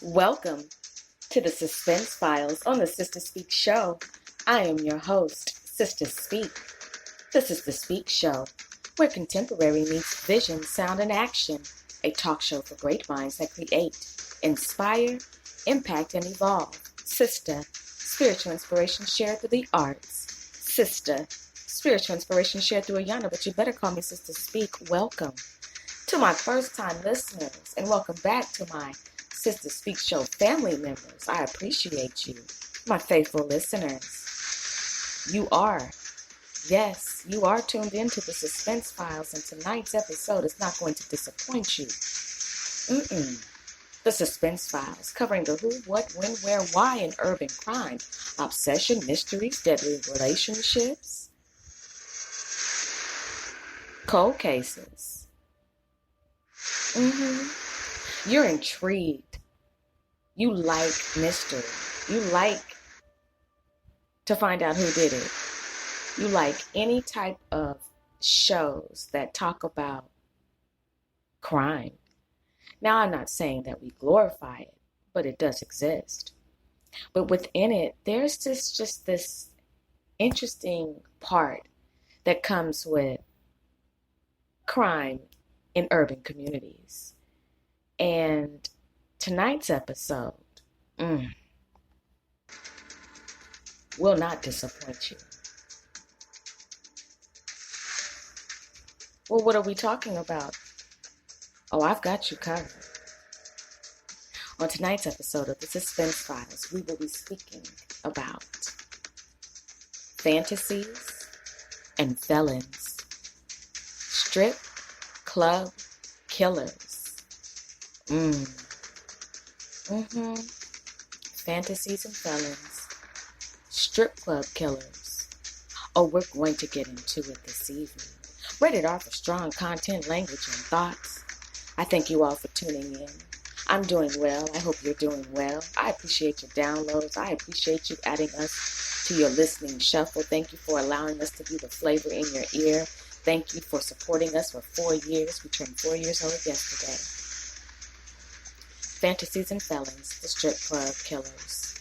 Welcome to the Suspense Files on the Sister Speak Show. I am your host, Sister Speak. This is the Speak Show, where contemporary meets vision, sound, and action. A talk show for great minds that create, inspire, impact, and evolve. Sister, spiritual inspiration shared through the arts. Sister, spiritual inspiration shared through a yana, but you better call me Sister Speak. Welcome to my first-time listeners, and welcome back to my Sister Speak Show family members. I appreciate you, my faithful listeners. You are tuned into the Suspense Files, and tonight's episode is not going to disappoint you. The Suspense Files, covering the who, what, when, where, why in urban crime, obsession, mysteries, deadly relationships, cold cases. You're intrigued. You like mystery. You like to find out who did it. You like any type of shows that talk about crime. Now, I'm not saying that we glorify it, but it does exist. But within it, there's just this interesting part that comes with crime in urban communities. And tonight's episode will not disappoint you. Well, what are we talking about? Oh, I've got you covered. On tonight's episode of the Suspense Files, we will be speaking about fantasies and felons, strip club killers. Fantasies and felons, strip club killers. Oh, we're going to get into it this evening. Rated R for strong content, language, and thoughts. I thank you all for tuning in. I'm doing well. I hope you're doing well. I appreciate your downloads. I appreciate you adding us to your listening shuffle. Thank you for allowing us to be the flavor in your ear. Thank you for supporting us for 4 years. We turned 4 years old yesterday. Fantasies and felons, the strip club killers.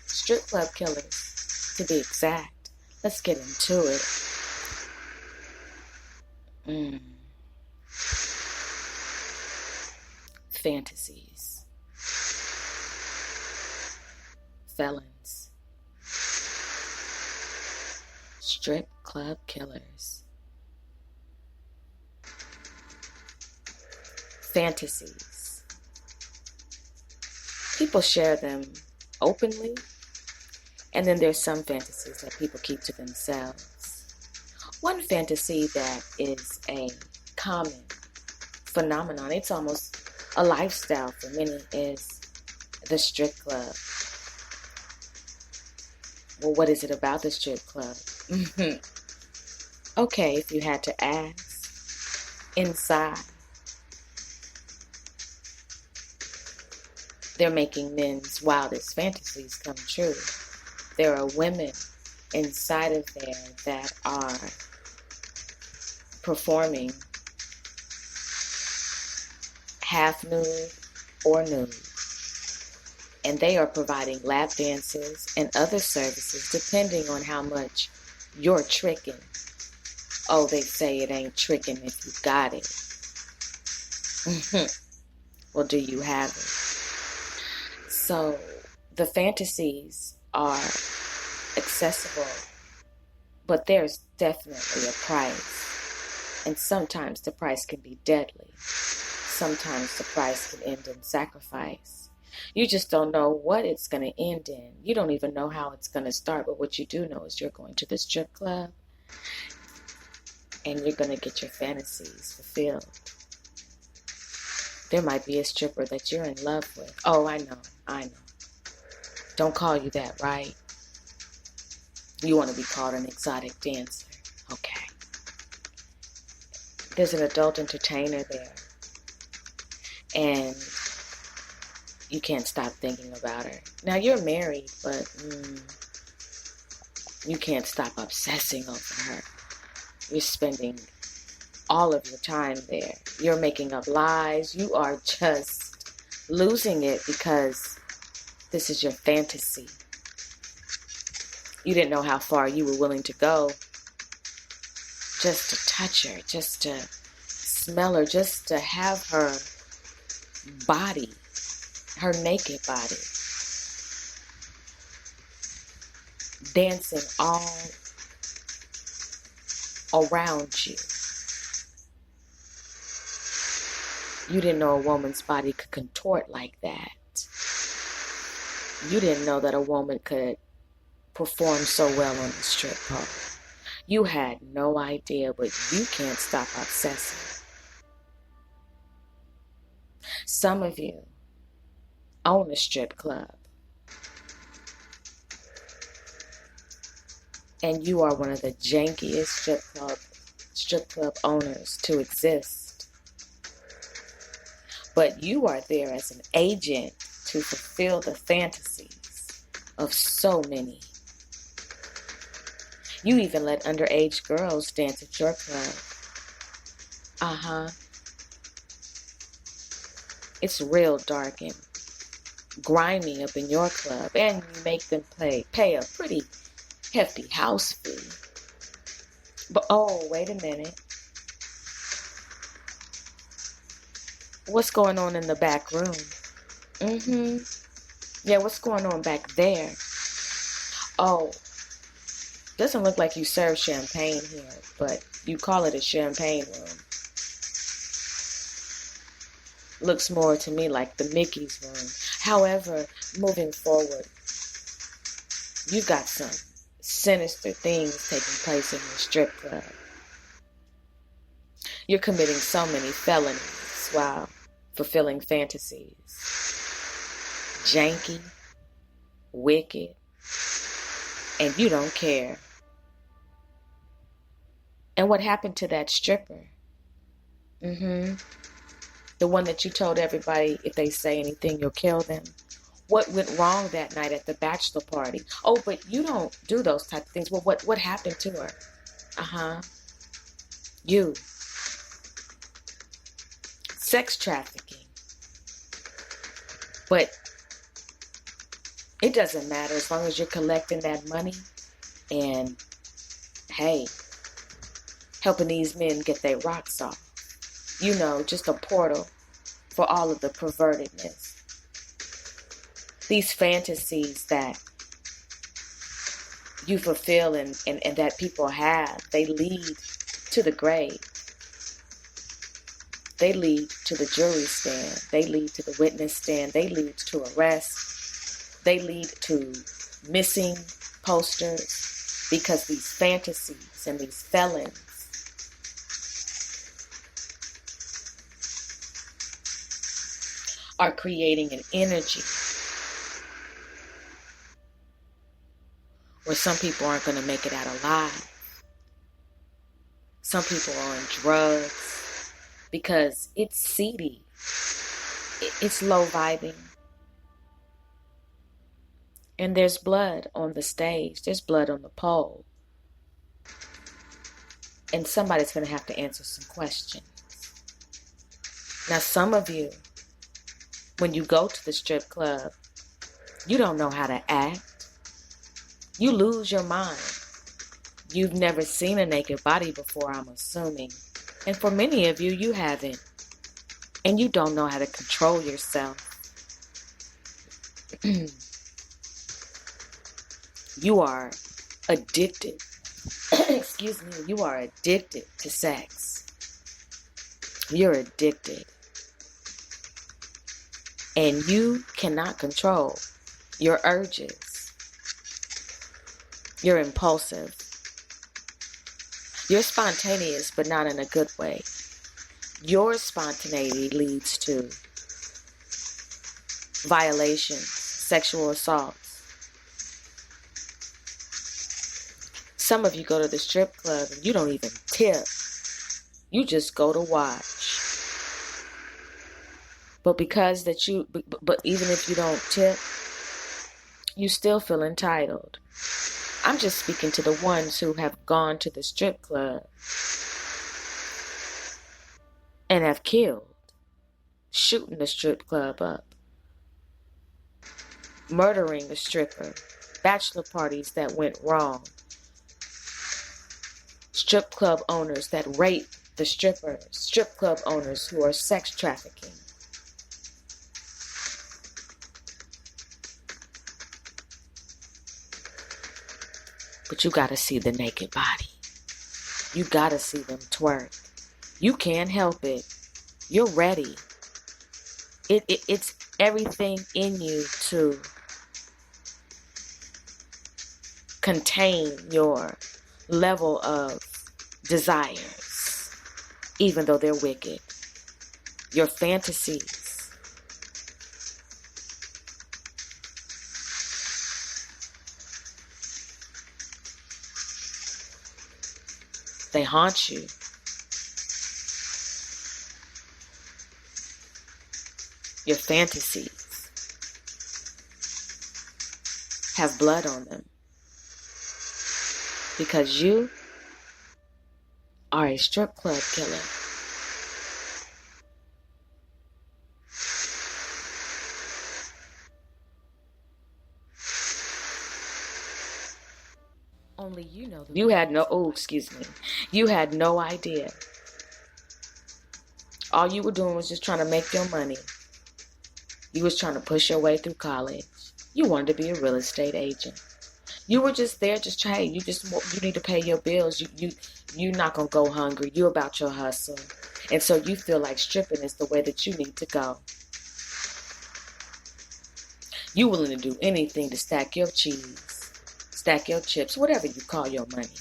Strip club killers, to be exact. Let's get into it. Fantasies. Felons. Strip club killers. Fantasies. People share them openly, and then there's some fantasies that people keep to themselves. One fantasy that is a common phenomenon, it's almost a lifestyle for many, is the strip club. Well, what is it about the strip club? Okay, if you had to ask, inside, they're making men's wildest fantasies come true. There are women inside of there that are performing half nude or nude. And they are providing lap dances and other services depending on how much you're tricking. Oh, they say it ain't tricking if you got it. Well, do you have it? So the fantasies are accessible, but there's definitely a price. And sometimes the price can be deadly. Sometimes the price can end in sacrifice. You just don't know what it's going to end in. You don't even know how it's going to start, but what you do know is you're going to the strip club and you're going to get your fantasies fulfilled. There might be a stripper that you're in love with. Oh, I know. Don't call you that, right? You want to be called an exotic dancer. Okay. There's an adult entertainer there. And you can't stop thinking about her. Now, you're married, but you can't stop obsessing over her. You're spending all of your time there. You're making up lies. You are just losing it because this is your fantasy. You didn't know how far you were willing to go just to touch her, just to smell her, just to have her body, her naked body, dancing all around you. You didn't know a woman's body could contort like that. You didn't know that a woman could perform so well on the strip pole. You had no idea, but you can't stop obsessing. Some of you own a strip club, and you are one of the jankiest strip club owners to exist. But you are there as an agent to fulfill the fantasies of so many. You even let underage girls dance at your club. It's real dark and grimy up in your club, and you make them pay a pretty hefty house fee. But oh, wait a minute. What's going on in the back room? Yeah, what's going on back there? Oh, doesn't look like you serve champagne here, but you call it a champagne room. Looks more to me like the Mickey's room. However, moving forward, you've got some sinister things taking place in your strip club. You're committing so many felonies while fulfilling fantasies. Janky, wicked, and you don't care. And what happened to that stripper? The one that you told everybody if they say anything, you'll kill them. What went wrong that night at the bachelor party? Oh, but you don't do those type of things. Well, what happened to her? You. Sex trafficking. But it doesn't matter as long as you're collecting that money and, hey, helping these men get their rocks off. You know, just a portal for all of the pervertedness. These fantasies that you fulfill and that people have, they lead to the grave. They lead to the jury stand. They lead to the witness stand. They lead to arrest. They lead to missing posters because these fantasies and these felons are creating an energy where some people aren't going to make it out alive. Some people are on drugs because it's seedy. It's low vibing. And there's blood on the stage. There's blood on the pole. And somebody's going to have to answer some questions. Now, some of you, when you go to the strip club, you don't know how to act. You lose your mind. You've never seen a naked body before, I'm assuming. And for many of you, you haven't. And you don't know how to control yourself. You are addicted. Excuse me. You are addicted to sex. You're addicted. And you cannot control your urges. You're impulsive. You're spontaneous, but not in a good way. Your spontaneity leads to violations, sexual assaults. Some of you go to the strip club and you don't even tip. You just go to watch. But but even if you don't tip, you still feel entitled. I'm just speaking to the ones who have gone to the strip club and have killed, shooting the strip club up, murdering a stripper, bachelor parties that went wrong, strip club owners that rape the strippers, strip club owners who are sex trafficking. But you gotta see the naked body. You gotta see them twerk. You can't help it. You're ready. It's everything in you to contain your level of desires, even though they're wicked. Your fantasies. They haunt you. Your fantasies have blood on them because you are a strip club killer. Only you know. You had no idea. All you were doing was just trying to make your money. You was trying to push your way through college. You wanted to be a real estate agent. You were just there, you need to pay your bills. You're not gonna go hungry. You about your hustle, and so you feel like stripping is the way that you need to go. You willing to do anything to stack your cheese, stack your chips, whatever you call your money.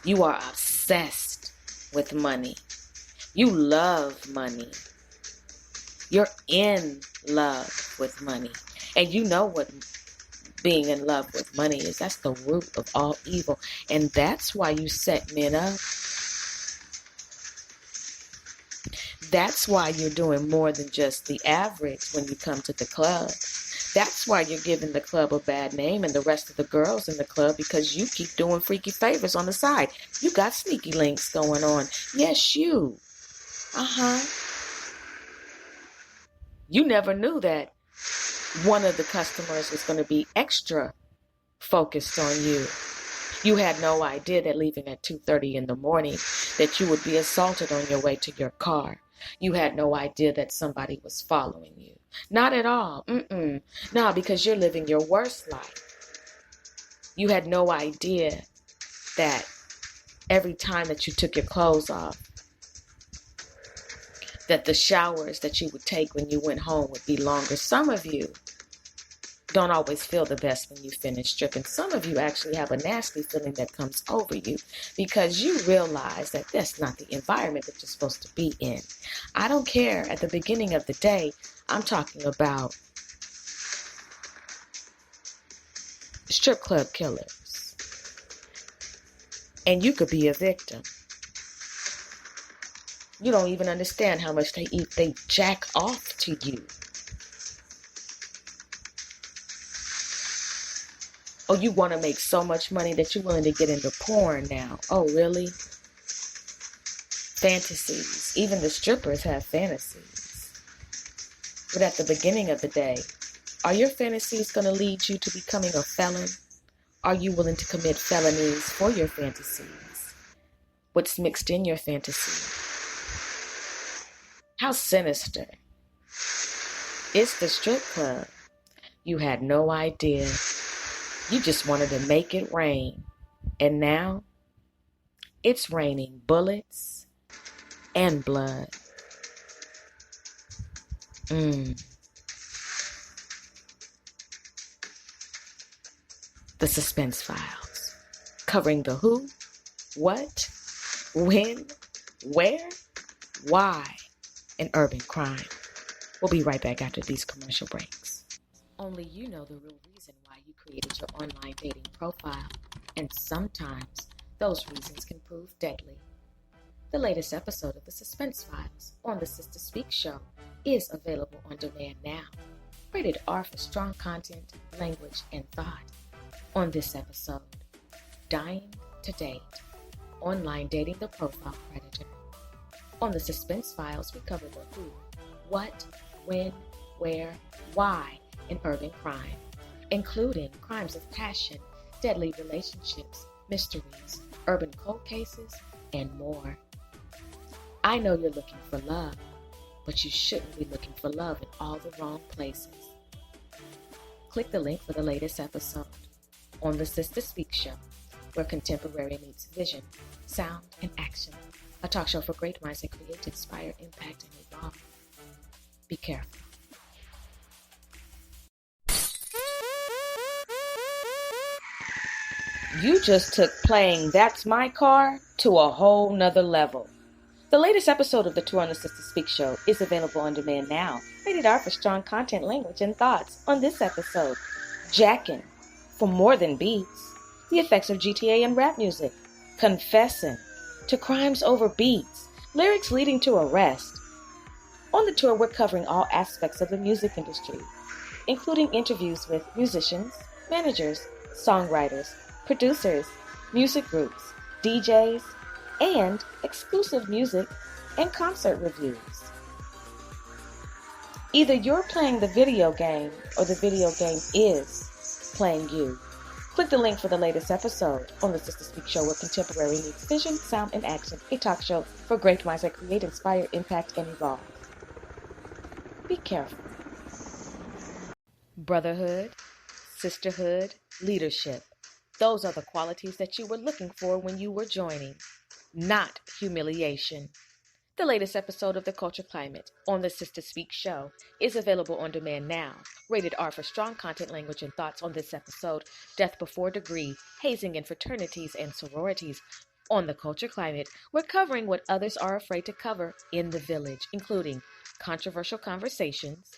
You are obsessed with money. You love money. You're in love with money. And you know what being in love with money is. That's the root of all evil. And that's why you set men up. That's why you're doing more than just the average when you come to the club. That's why you're giving the club a bad name and the rest of the girls in the club, because you keep doing freaky favors on the side. You got sneaky links going on. Yes, you. You never knew that one of the customers was going to be extra focused on you. You had no idea that leaving at 2:30 in the morning that you would be assaulted on your way to your car. You had no idea that somebody was following you. Not at all. No, because you're living your worst life. You had no idea that every time that you took your clothes off, that the showers that you would take when you went home would be longer. Some of you don't always feel the best when you finish stripping. Some of you actually have a nasty feeling that comes over you because you realize that that's not the environment that you're supposed to be in. I don't care. At the beginning of the day, I'm talking about strip club killers. And you could be a victim. You don't even understand how much they eat. They jack off to you. Oh, you want to make so much money that you're willing to get into porn now. Oh, really? Fantasies. Even the strippers have fantasies. But at the beginning of the day, are your fantasies going to lead you to becoming a felon? Are you willing to commit felonies for your fantasies? What's mixed in your fantasy? How sinister. It's the strip club. You had no idea. You just wanted to make it rain. And now, it's raining bullets and blood. The Suspense Files. Covering the who, what, when, where, why in urban crime. We'll be right back after these commercial breaks. Only you know the real reason why you created your online dating profile, and sometimes those reasons can prove deadly. The latest episode of the Suspense Files on the Sister Speak Show is available on demand now. Rated R for strong content, language, and thought. On this episode, Dying to Date, online dating the profile predator. On the Suspense Files, we cover the who, what, when, where, why in urban crime, including crimes of passion, deadly relationships, mysteries, urban cold cases, and more. I know you're looking for love, but you shouldn't be looking for love in all the wrong places. Click the link for the latest episode on the Sister Speak Show, where contemporary meets vision, sound, and action. A talk show for great minds that create, inspire, impact, and evolve. Be careful. You just took playing That's My Car to a whole nother level. The latest episode of the Tour on the Sister Speak Show is available on demand now. Rated R for strong content, language, and thoughts. On this episode, jacking for more than beats, the effects of GTA and rap music, confessing to crimes over beats, lyrics leading to arrest. On the tour, we're covering all aspects of the music industry, including interviews with musicians, managers, songwriters, producers, music groups, DJs, and exclusive music and concert reviews. Either you're playing the video game or the video game is playing you. Click the link for the latest episode on the Sister Speak Show, where contemporary meets vision, sound, and action. A talk show for great minds that create, inspire, impact, and evolve. Be careful. Brotherhood, sisterhood, leadership. Those are the qualities that you were looking for when you were joining. Not humiliation. The latest episode of The Culture Climate on the Sister Speak Show is available on demand now. Rated R for strong content, language, and thoughts. On this episode, death before degree, hazing in fraternities and sororities. On The Culture Climate, we're covering what others are afraid to cover in the village, including controversial conversations,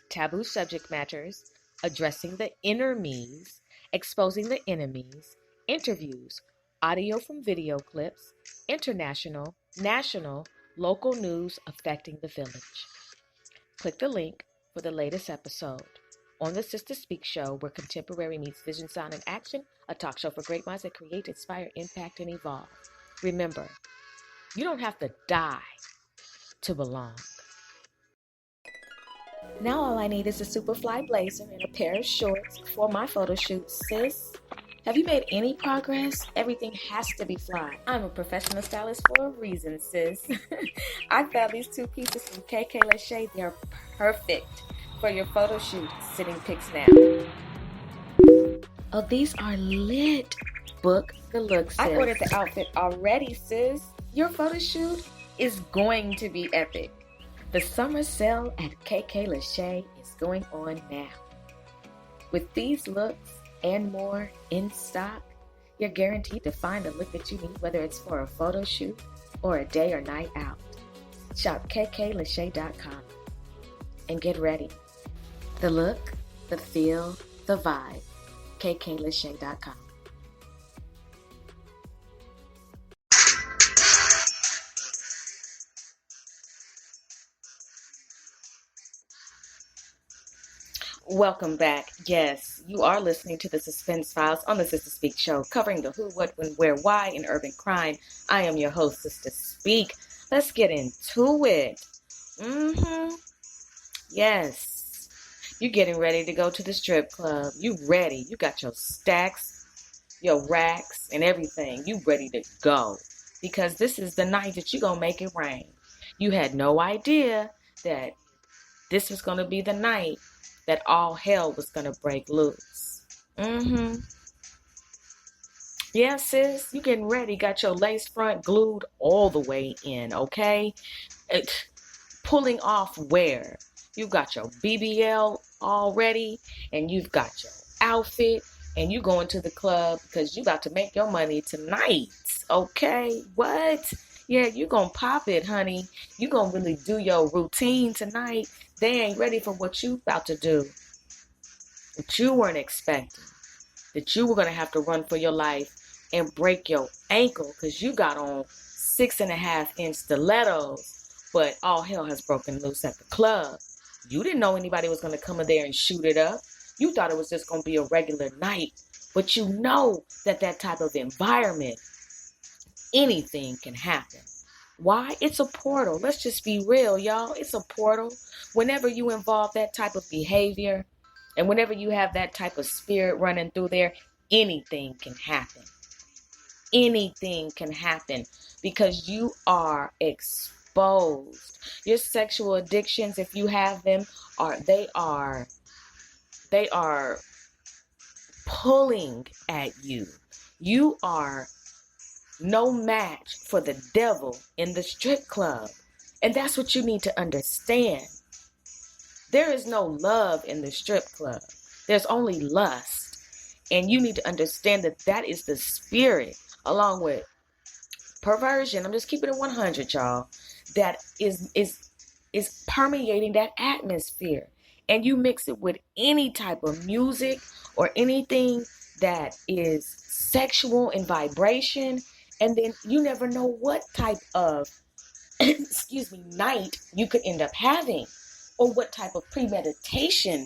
taboo subject matters, addressing the inner me's, exposing the enemies, interviews, audio from video clips, international, national, local news affecting the village. Click the link for the latest episode on the Sister Speak Show, where contemporary meets vision, sound, and action. A talk show for great minds that create, inspire, impact, and evolve. Remember, you don't have to die to belong. Now all I need is a Superfly blazer and a pair of shorts for my photo shoot, sis. Have you made any progress? Everything has to be fly. I'm a professional stylist for a reason, sis. I found these two pieces from KK Lachey. They're perfect for your photo shoot. Sitting pics now. Oh, these are lit. Book the look, sis. I ordered the outfit already, sis. Your photo shoot is going to be epic. The summer sale at KK Lachey is going on now. With these looks and more in stock, you're guaranteed to find the look that you need, whether it's for a photo shoot or a day or night out. Shop kklachey.com and get ready. The look, the feel, the vibe. kklachey.com. Welcome back. Yes, you are listening to the Suspense Files on the Sister Speak Show, covering the who, what, when, where, why in urban crime. I am your host, Sister Speak. Let's get into it. Yes. You're getting ready to go to the strip club. You ready. You got your stacks, your racks, and everything. You ready to go. Because this is the night that you're going to make it rain. You had no idea that this was going to be the night that all hell was going to break loose. Yeah, sis, you getting ready. Got your lace front glued all the way in, okay? Pulling off where? You've got your BBL all ready, and you've got your outfit, and you going to the club because you got to make your money tonight, okay? What? Yeah, you gonna pop it, honey. You gonna really do your routine tonight. They ain't ready for what you about to do. That you weren't expecting. That you were gonna have to run for your life and break your ankle because you got on 6.5-inch stilettos, but all hell has broken loose at the club. You didn't know anybody was gonna come in there and shoot it up. You thought it was just gonna be a regular night, but you know that type of environment, anything can happen. Why? It's a portal. Let's just be real, y'all. It's a portal. Whenever you involve that type of behavior, And whenever you have that type of spirit running through there, anything can happen. Anything can happen because you are exposed. Your sexual addictions, if you have them, they are pulling at you. You are no match for the devil in the strip club. And that's what you need to understand. There is no love in the strip club. There's only lust. And you need to understand that that is the spirit, along with perversion. I'm just keeping it 100, y'all. That is permeating that atmosphere. And you mix it with any type of music or anything that is sexual in vibration. And then you never know what type of, night you could end up having, or what type of premeditation.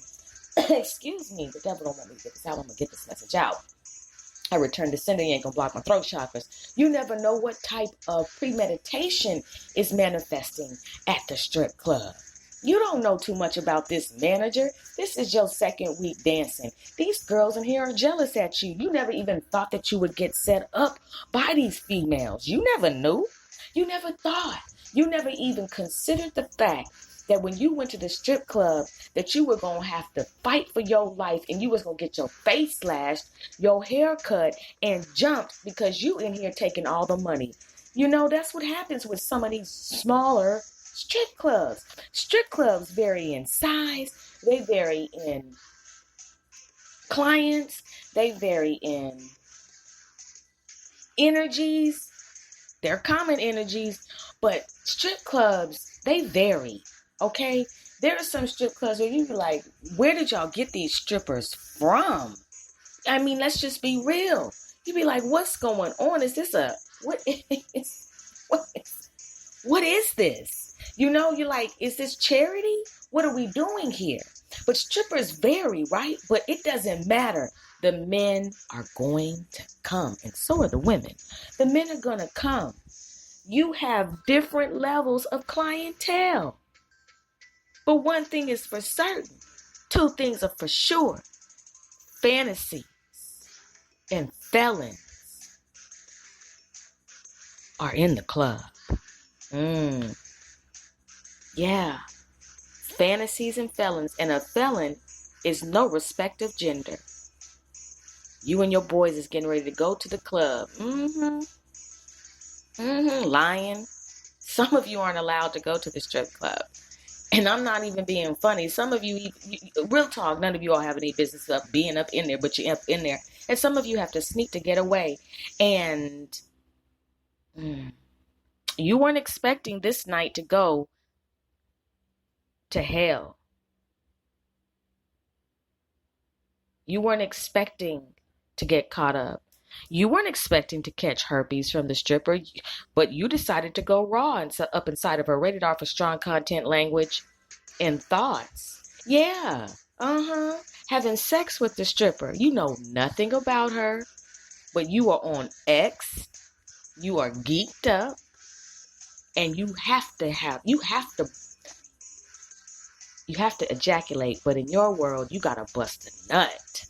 The devil don't let me get this out. I'm gonna get this message out. I return to sender. You ain't gonna block my throat chakras. You never know what type of premeditation is manifesting at the strip club. You don't know too much about this manager. This is your second week dancing. These girls in here are jealous at you. You never even thought that you would get set up by these females. You never knew. You never thought. You never even considered the fact that when you went to the strip club, that you were going to have to fight for your life, and you was going to get your face slashed, your hair cut, and jumped because you in here taking all the money. You know, that's what happens with some of these smaller strip clubs. Strip clubs vary in size. They vary in clients. They vary in energies. They're common energies, but strip clubs, they vary. Okay, there are some strip clubs where you be like, where did y'all get these strippers from? I mean, let's just be real. You be like, what's going on? Is this what is this? You know, you're like, is this charity? What are we doing here? But strippers vary, right? But it doesn't matter. The men are going to come, and so are the women. The men are going to come. You have different levels of clientele. But one thing is for certain. Two things are for sure. Fantasies and felons are in the club. Yeah. Fantasies and felons. And a felon is no respect of gender. You and your boys is getting ready to go to the club. Lying. Some of you aren't allowed to go to the strip club. And I'm not even being funny. Some of you, real talk, none of you all have any business of being up in there, but you're up in there. And some of you have to sneak to get away. And you weren't expecting this night to go to hell. You weren't expecting to get caught up. You weren't expecting to catch herpes from the stripper, but you decided to go raw and up inside of her. Rated R for strong content, language, and thoughts. Yeah, having sex with the stripper. You know nothing about her, but you are on X. You are geeked up, and you have to ejaculate. But in your world, you gotta bust a nut.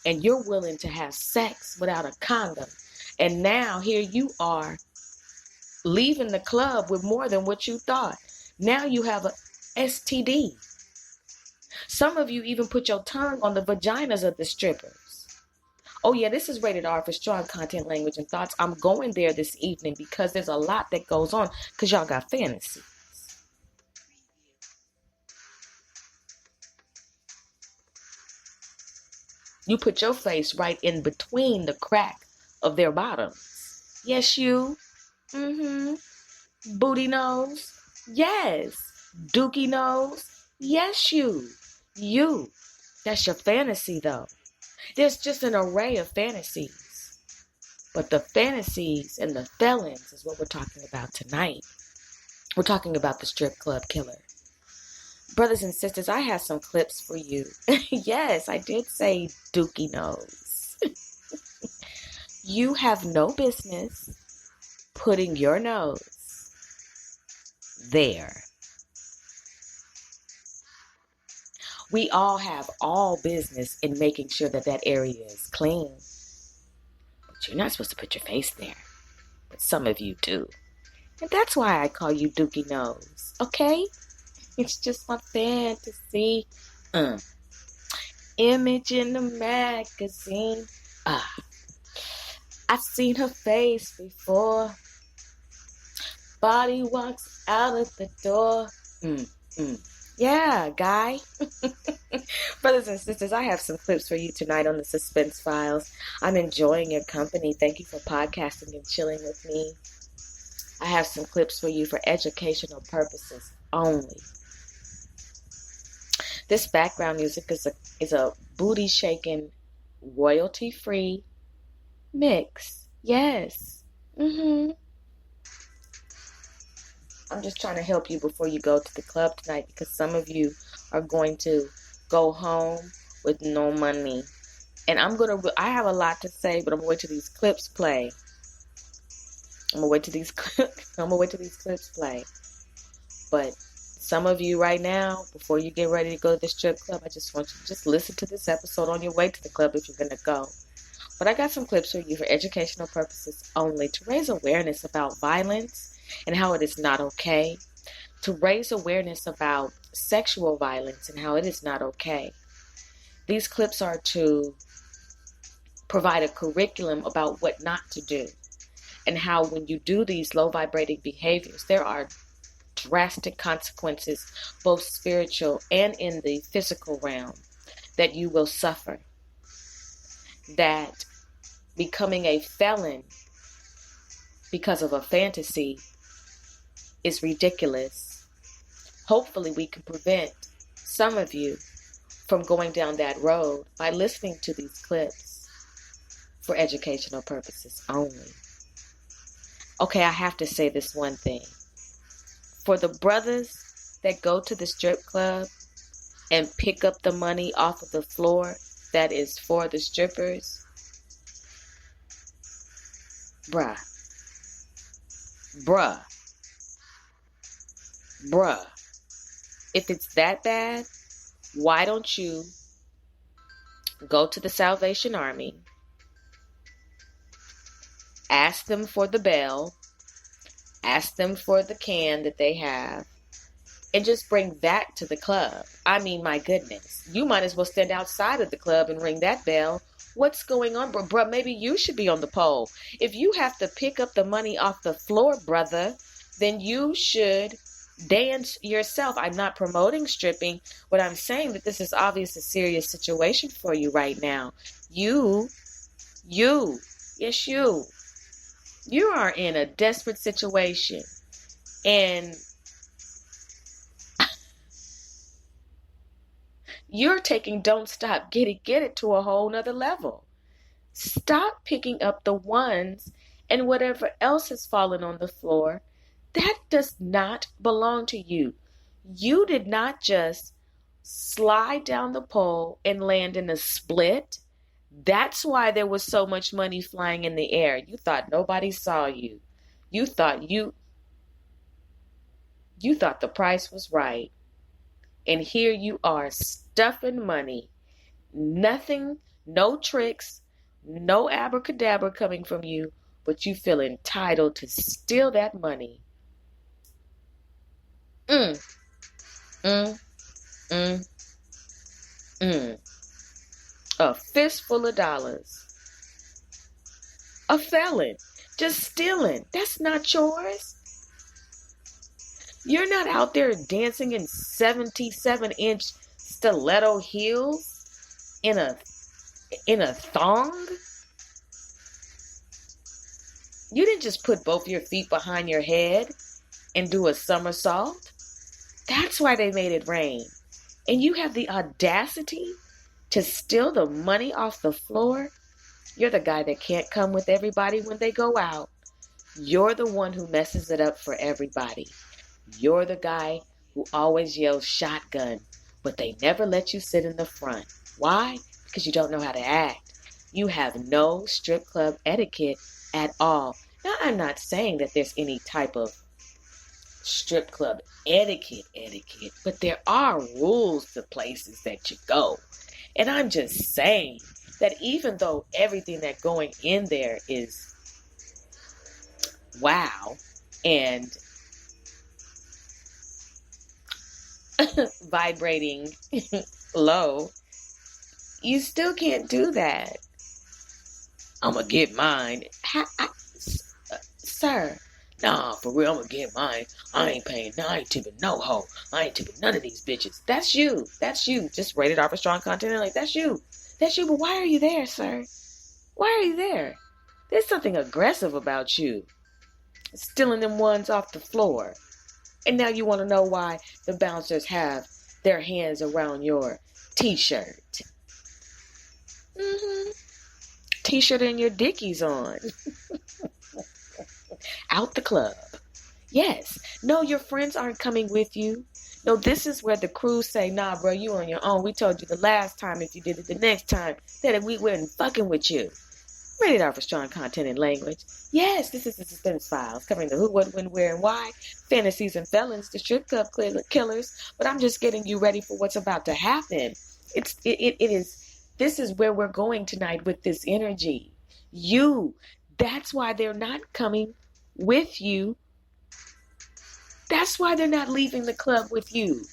And you're willing to have sex without a condom. And now here you are leaving the club with more than what you thought. Now you have a STD. Some of you even put your tongue on the vaginas of the strippers. Oh yeah, this is rated R for strong content, language, and thoughts. I'm going there this evening because there's a lot that goes on because y'all got fantasy. You put your face right in between the crack of their bottoms. Yes, you. Booty nose. Yes. Dookie nose. Yes, you. You. That's your fantasy, though. There's just an array of fantasies. But the fantasies and the felons is what we're talking about tonight. We're talking about the strip club killer. Brothers and sisters, I have some clips for you. Yes, I did say dookie nose. You have no business putting your nose there. We all have all business in making sure that that area is clean. But you're not supposed to put your face there. But some of you do. And that's why I call you Dookie Nose, okay? It's just my fantasy. Image in the magazine. I've seen her face before. Body walks out of the door. Yeah, guy. Brothers and sisters, I have some clips for you tonight on the Suspense Files. I'm enjoying your company. Thank you for podcasting and chilling with me. I have some clips for you for educational purposes only. This background music is a booty-shaking, royalty-free mix. Yes. I'm just trying to help you before you go to the club tonight, because some of you are going to go home with no money. And I have a lot to say, but I'm going to wait till these clips play. I'm going to wait till these clips play. But some of you right now, before you get ready to go to the strip club, I just want you to just listen to this episode on your way to the club if you're going to go. But I got some clips for you for educational purposes only, to raise awareness about violence and how it is not okay, to raise awareness about sexual violence and how it is not okay. These clips are to provide a curriculum about what not to do, and how when you do these low vibrating behaviors, there are drastic consequences, both spiritual and in the physical realm, that you will suffer. That becoming a felon because of a fantasy is ridiculous. Hopefully we can prevent some of you from going down that road by listening to these clips for educational purposes only. Okay, I have to say this one thing. For the brothers that go to the strip club and pick up the money off of the floor that is for the strippers, bruh, if it's that bad, why don't you go to the Salvation Army, ask them for the bell, ask them for the can that they have, and just bring that to the club? I mean, my goodness. You might as well stand outside of the club and ring that bell. What's going on, bruh? Maybe you should be on the pole. If you have to pick up the money off the floor, brother, then you should dance yourself. I'm not promoting stripping, but I'm saying that this is obviously a serious situation for you right now. You are in a desperate situation. And you're taking Don't Stop, Get It to a whole nother level. Stop picking up the ones and whatever else has fallen on the floor. That does not belong to you. You did not just slide down the pole and land in a split. That's why there was so much money flying in the air. You thought nobody saw you. You thought the price was right. And here you are stuffing money. Nothing, no tricks, no abracadabra coming from you, but you feel entitled to steal that money. A fistful of dollars. A felon. Just stealing. That's not yours. You're not out there dancing in 77-inch stiletto heels in a thong. You didn't just put both your feet behind your head and do a somersault. That's why they made it rain. And you have the audacity to steal the money off the floor? You're the guy that can't come with everybody when they go out. You're the one who messes it up for everybody. You're the guy who always yells shotgun, but they never let you sit in the front. Why? Because you don't know how to act. You have no strip club etiquette at all. Now, I'm not saying that there's any type of strip club etiquette, but there are rules to places that you go. And I'm just saying that even though everything that's going in there is wow and vibrating low, you still can't do that. I'm gonna get mine. Sir, nah, for real, I'm gonna get mine. I ain't paying, I ain't tipping no hoe. I ain't tipping none of these bitches. That's you. Just rated R for strong content. Like, that's you. But why are you there, sir? Why are you there? There's something aggressive about you. Stealing them ones off the floor. And now you want to know why the bouncers have their hands around your t-shirt. T-shirt and your dickies on. Out the club. Yes. No, your friends aren't coming with you. No, this is where the crews say, nah, bro, you on your own. We told you the last time if you did it the next time that we weren't fucking with you. Rated R for strong content and language. Yes, this is the Suspense Files, covering the who, what, when, where, and why, Fantasies and Felons, the strip club killers. But I'm just getting you ready for what's about to happen. This is where we're going tonight with this energy. That's why they're not coming with you. That's why they're not leaving the club with you.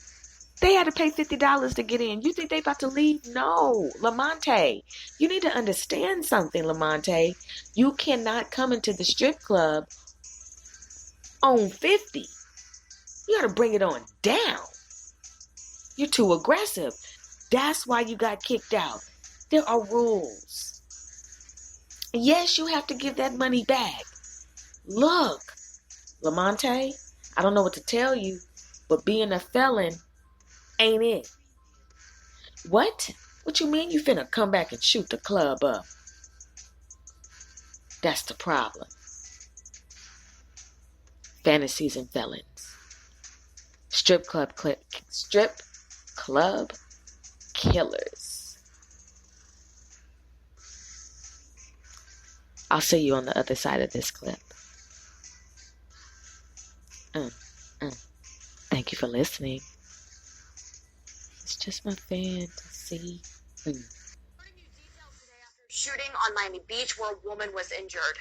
They had to pay $50 to get in. You think they about to leave? No. Lamonte, you need to understand something, Lamonte. You cannot come into the strip club on 50. You got to bring it on down. You're too aggressive. That's why you got kicked out. There are rules. Yes, you have to give that money back. Look, Lamonte, I don't know what to tell you, but being a felon ain't it. What? What you mean you finna come back and shoot the club up? That's the problem. Fantasies and Felons. Strip club killers. I'll see you on the other side of this clip. Thank you for listening. It's just my fantasy. Shooting on Miami Beach where a woman was injured.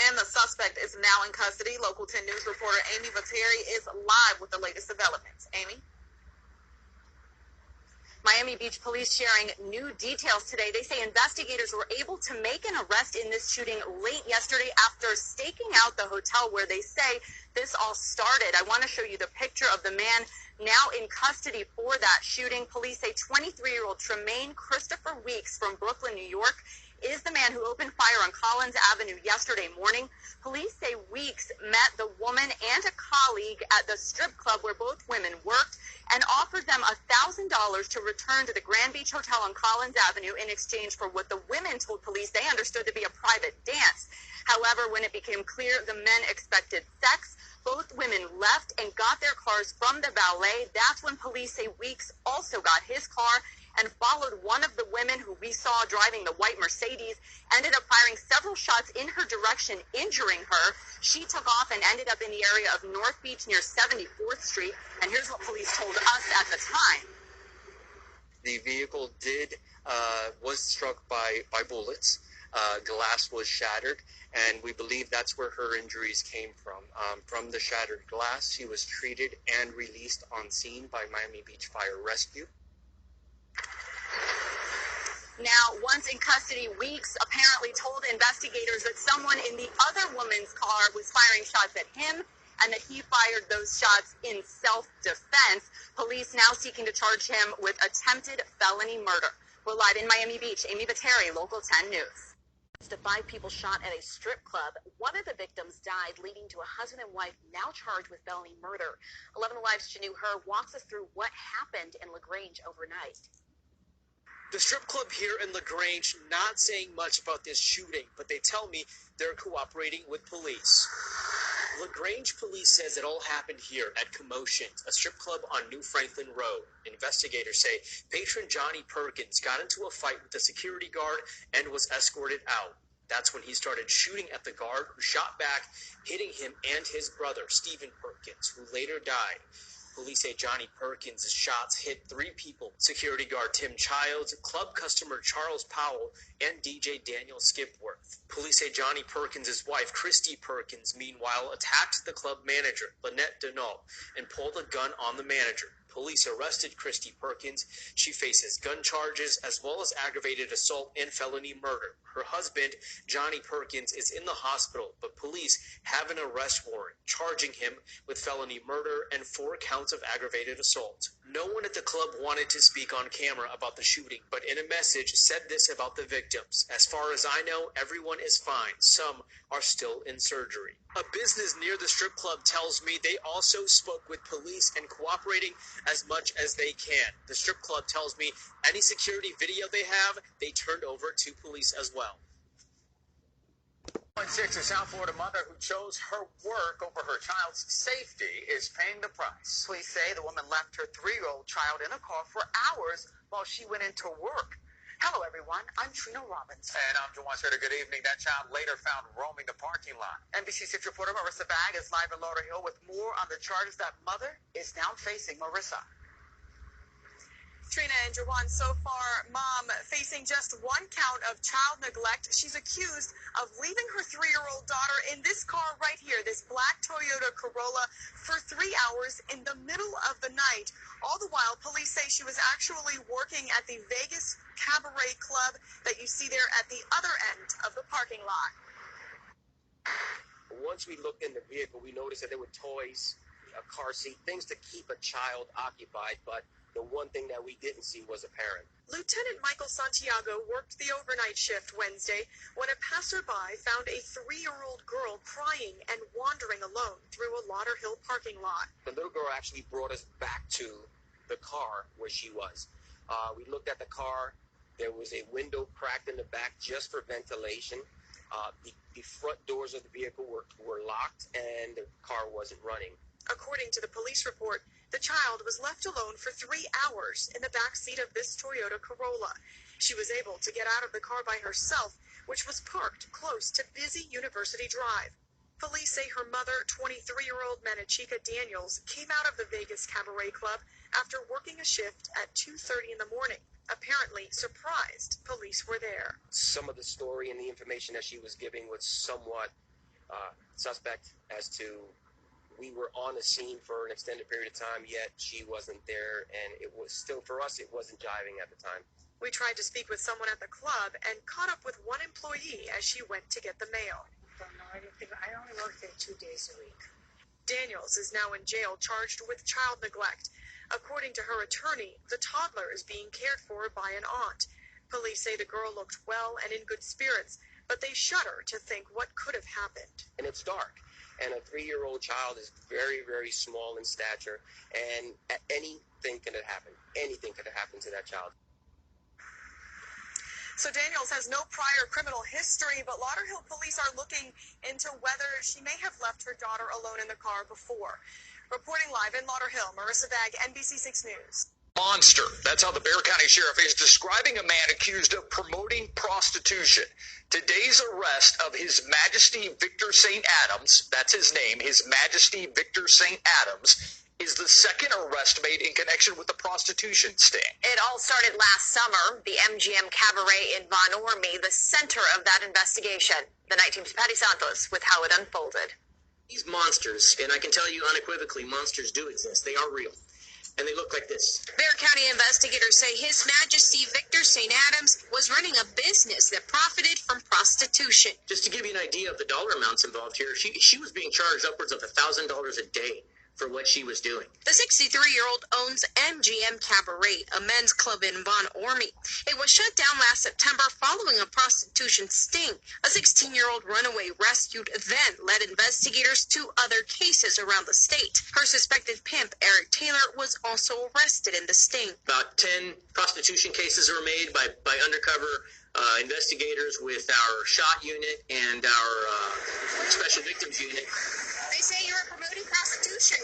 And the suspect is now in custody. Local 10 News reporter Amy Viteri is live with the latest developments. Amy? Miami Beach police sharing new details today. They say investigators were able to make an arrest in this shooting late yesterday after staking out the hotel where they say this all started. I want to show you the picture of the man now in custody for that shooting. Police say 23-year-old Tremaine Christopher Weeks from Brooklyn, New York, is the man who opened fire on Collins Avenue yesterday morning. Police say Weeks met the woman and a colleague at the strip club where both women worked and offered them $1,000 to return to the Grand Beach Hotel on Collins Avenue in exchange for what the women told police they understood to be a private dance. However, when it became clear the men expected sex, both women left and got their cars from the valet. That's when police say Weeks also got his car and followed one of the women who we saw driving the white Mercedes, ended up firing several shots in her direction, injuring her. She took off and ended up in the area of North Beach near 74th Street. And here's what police told us at the time. The vehicle was struck by bullets. Glass was shattered, and we believe that's where her injuries came from. From the shattered glass, she was treated and released on scene by Miami Beach Fire Rescue. Now, once in custody, Weeks apparently told investigators that someone in the other woman's car was firing shots at him and that he fired those shots in self-defense. Police now seeking to charge him with attempted felony murder. We're live in Miami Beach. Amy Viteri, Local 10 News. The 5 people shot at a strip club. One of the victims died, leading to a husband and wife now charged with felony murder. 11 Alive's Janu Her walks us through what happened in LaGrange overnight. The strip club here in LaGrange not saying much about this shooting, but they tell me they're cooperating with police. LaGrange police says it all happened here at Commotions, a strip club on New Franklin Road. Investigators say patron Johnny Perkins got into a fight with the security guard and was escorted out. That's when he started shooting at the guard, who shot back, hitting him and his brother, Stephen Perkins, who later died. Police say Johnny Perkins' shots hit 3 people: security guard Tim Childs, club customer Charles Powell, and DJ Daniel Skipworth. Police say Johnny Perkins' wife, Christy Perkins, meanwhile attacked the club manager, Lynette Denault, and pulled a gun on the manager. Police arrested Christy Perkins. She faces gun charges as well as aggravated assault and felony murder. Her husband, Johnny Perkins, is in the hospital, but police have an arrest warrant charging him with felony murder and 4 counts of aggravated assault. No one at the club wanted to speak on camera about the shooting, but in a message said this about the victims: "As far as I know, everyone is fine. Some are still in surgery." A business near the strip club tells me they also spoke with police and cooperating as much as they can. The strip club tells me any security video they have, they turned over to police as well. 6, a South Florida mother who chose her work over her child's safety is paying the price. Police say the woman left her 3-year-old child in a car for hours while she went into work. Hello, everyone. I'm Trina Robbins. And I'm Jawan Sutter. Good evening. That child later found roaming the parking lot. NBC6 reporter Marissa Bagg is live in Lauderhill with more on the charges that mother is now facing. Marissa. Trina and Jawan, so far, mom facing just 1 count of child neglect. She's accused of leaving her 3-year-old daughter in this car right here, this black Toyota Corolla, for 3 hours in the middle of the night. All the while, police say she was actually working at the Vegas Cabaret Club that you see there at the other end of the parking lot. Once we looked in the vehicle, we noticed that there were toys, a car seat, things to keep a child occupied, but the one thing that we didn't see was a parent. Lieutenant Michael Santiago worked the overnight shift Wednesday when a passerby found a 3-year-old girl crying and wandering alone through a Lauderhill parking lot. The little girl actually brought us back to the car where she was. We looked at the car. There was a window cracked in the back just for ventilation. The front doors of the vehicle were locked and the car wasn't running. According to the police report, the child was left alone for 3 hours in the back seat of this Toyota Corolla. She was able to get out of the car by herself, which was parked close to busy University Drive. Police say her mother, 23-year-old Manichika Daniels, came out of the Vegas Cabaret Club after working a shift at 2:30 in the morning. Apparently surprised police were there. Some of the story and the information that she was giving was somewhat suspect as to we were on the scene for an extended period of time, yet she wasn't there, and it was still, for us, it wasn't jiving at the time. We tried to speak with someone at the club and caught up with one employee as she went to get the mail. I only work there 2 days a week. Daniels is now in jail charged with child neglect. According to her attorney, the toddler is being cared for by an aunt. Police say the girl looked well and in good spirits, but they shudder to think what could have happened. And it's dark. And a 3-year-old child is very, very small in stature, and anything could have happened. Anything could have happened to that child. So Daniels has no prior criminal history, but Lauderhill police are looking into whether she may have left her daughter alone in the car before. Reporting live in Lauderhill, Marissa Bagg, NBC6 News. Monster. That's how the Bexar County Sheriff is describing a man accused of promoting prostitution. Today's arrest of His Majesty Victor St. Adams, that's his name, His Majesty Victor St. Adams, is the second arrest made in connection with the prostitution sting. It all started last summer. The MGM Cabaret in Von Ormy, the center of that investigation. The night team's Patty Santos with how it unfolded. These monsters, and I can tell you unequivocally, monsters do exist. They are real. And they look like this. Bexar County investigators say His Majesty Victor St. Adams was running a business that profited from prostitution. Just to give you an idea of the dollar amounts involved here, she was being charged upwards of $1,000 a day for what she was doing. The 63-year-old owns MGM Cabaret, a men's club in Von Ormy. It was shut down last September following a prostitution sting. A 16-year-old runaway rescued then led investigators to other cases around the state. Her suspected pimp, Eric Taylor, was also arrested in the sting. About 10 prostitution cases were made by undercover investigators with our SHOT unit and our Special Victims unit. They say you were promoting prostitution.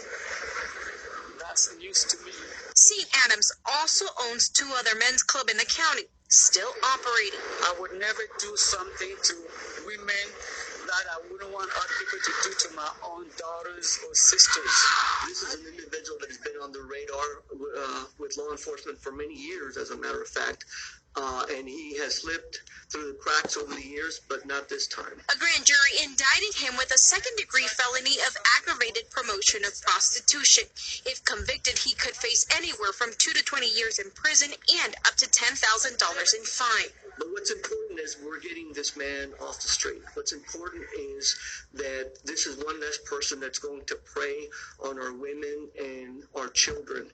That's news to me. St. Adams also owns 2 other men's clubs in the county. still operating. I would never do something to women that I wouldn't want other people to do to my own daughters or sisters. This is an individual that has been on the radar with law enforcement for many years, as a matter of fact, and he has slipped through the cracks over the years, but not this time. A grand jury indicted him with a second-degree felony of aggravated promotion of prostitution. If convicted, he could face anywhere from 2 to 20 years in prison and up to $10,000 in fine. But what's important is we're getting this man off the street. What's important is that this is one less person that's going to prey on our women and our children.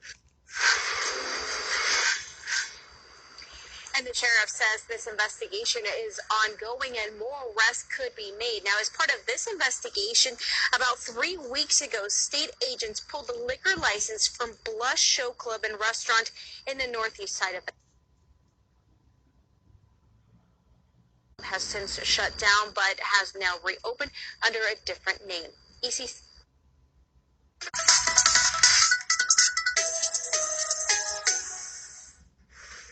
And the sheriff says this investigation is ongoing and more arrests could be made. Now, as part of this investigation, about 3 weeks ago, state agents pulled the liquor license from Blush Show Club and Restaurant in the northeast side of it. Has since shut down, but has now reopened under a different name. ECC.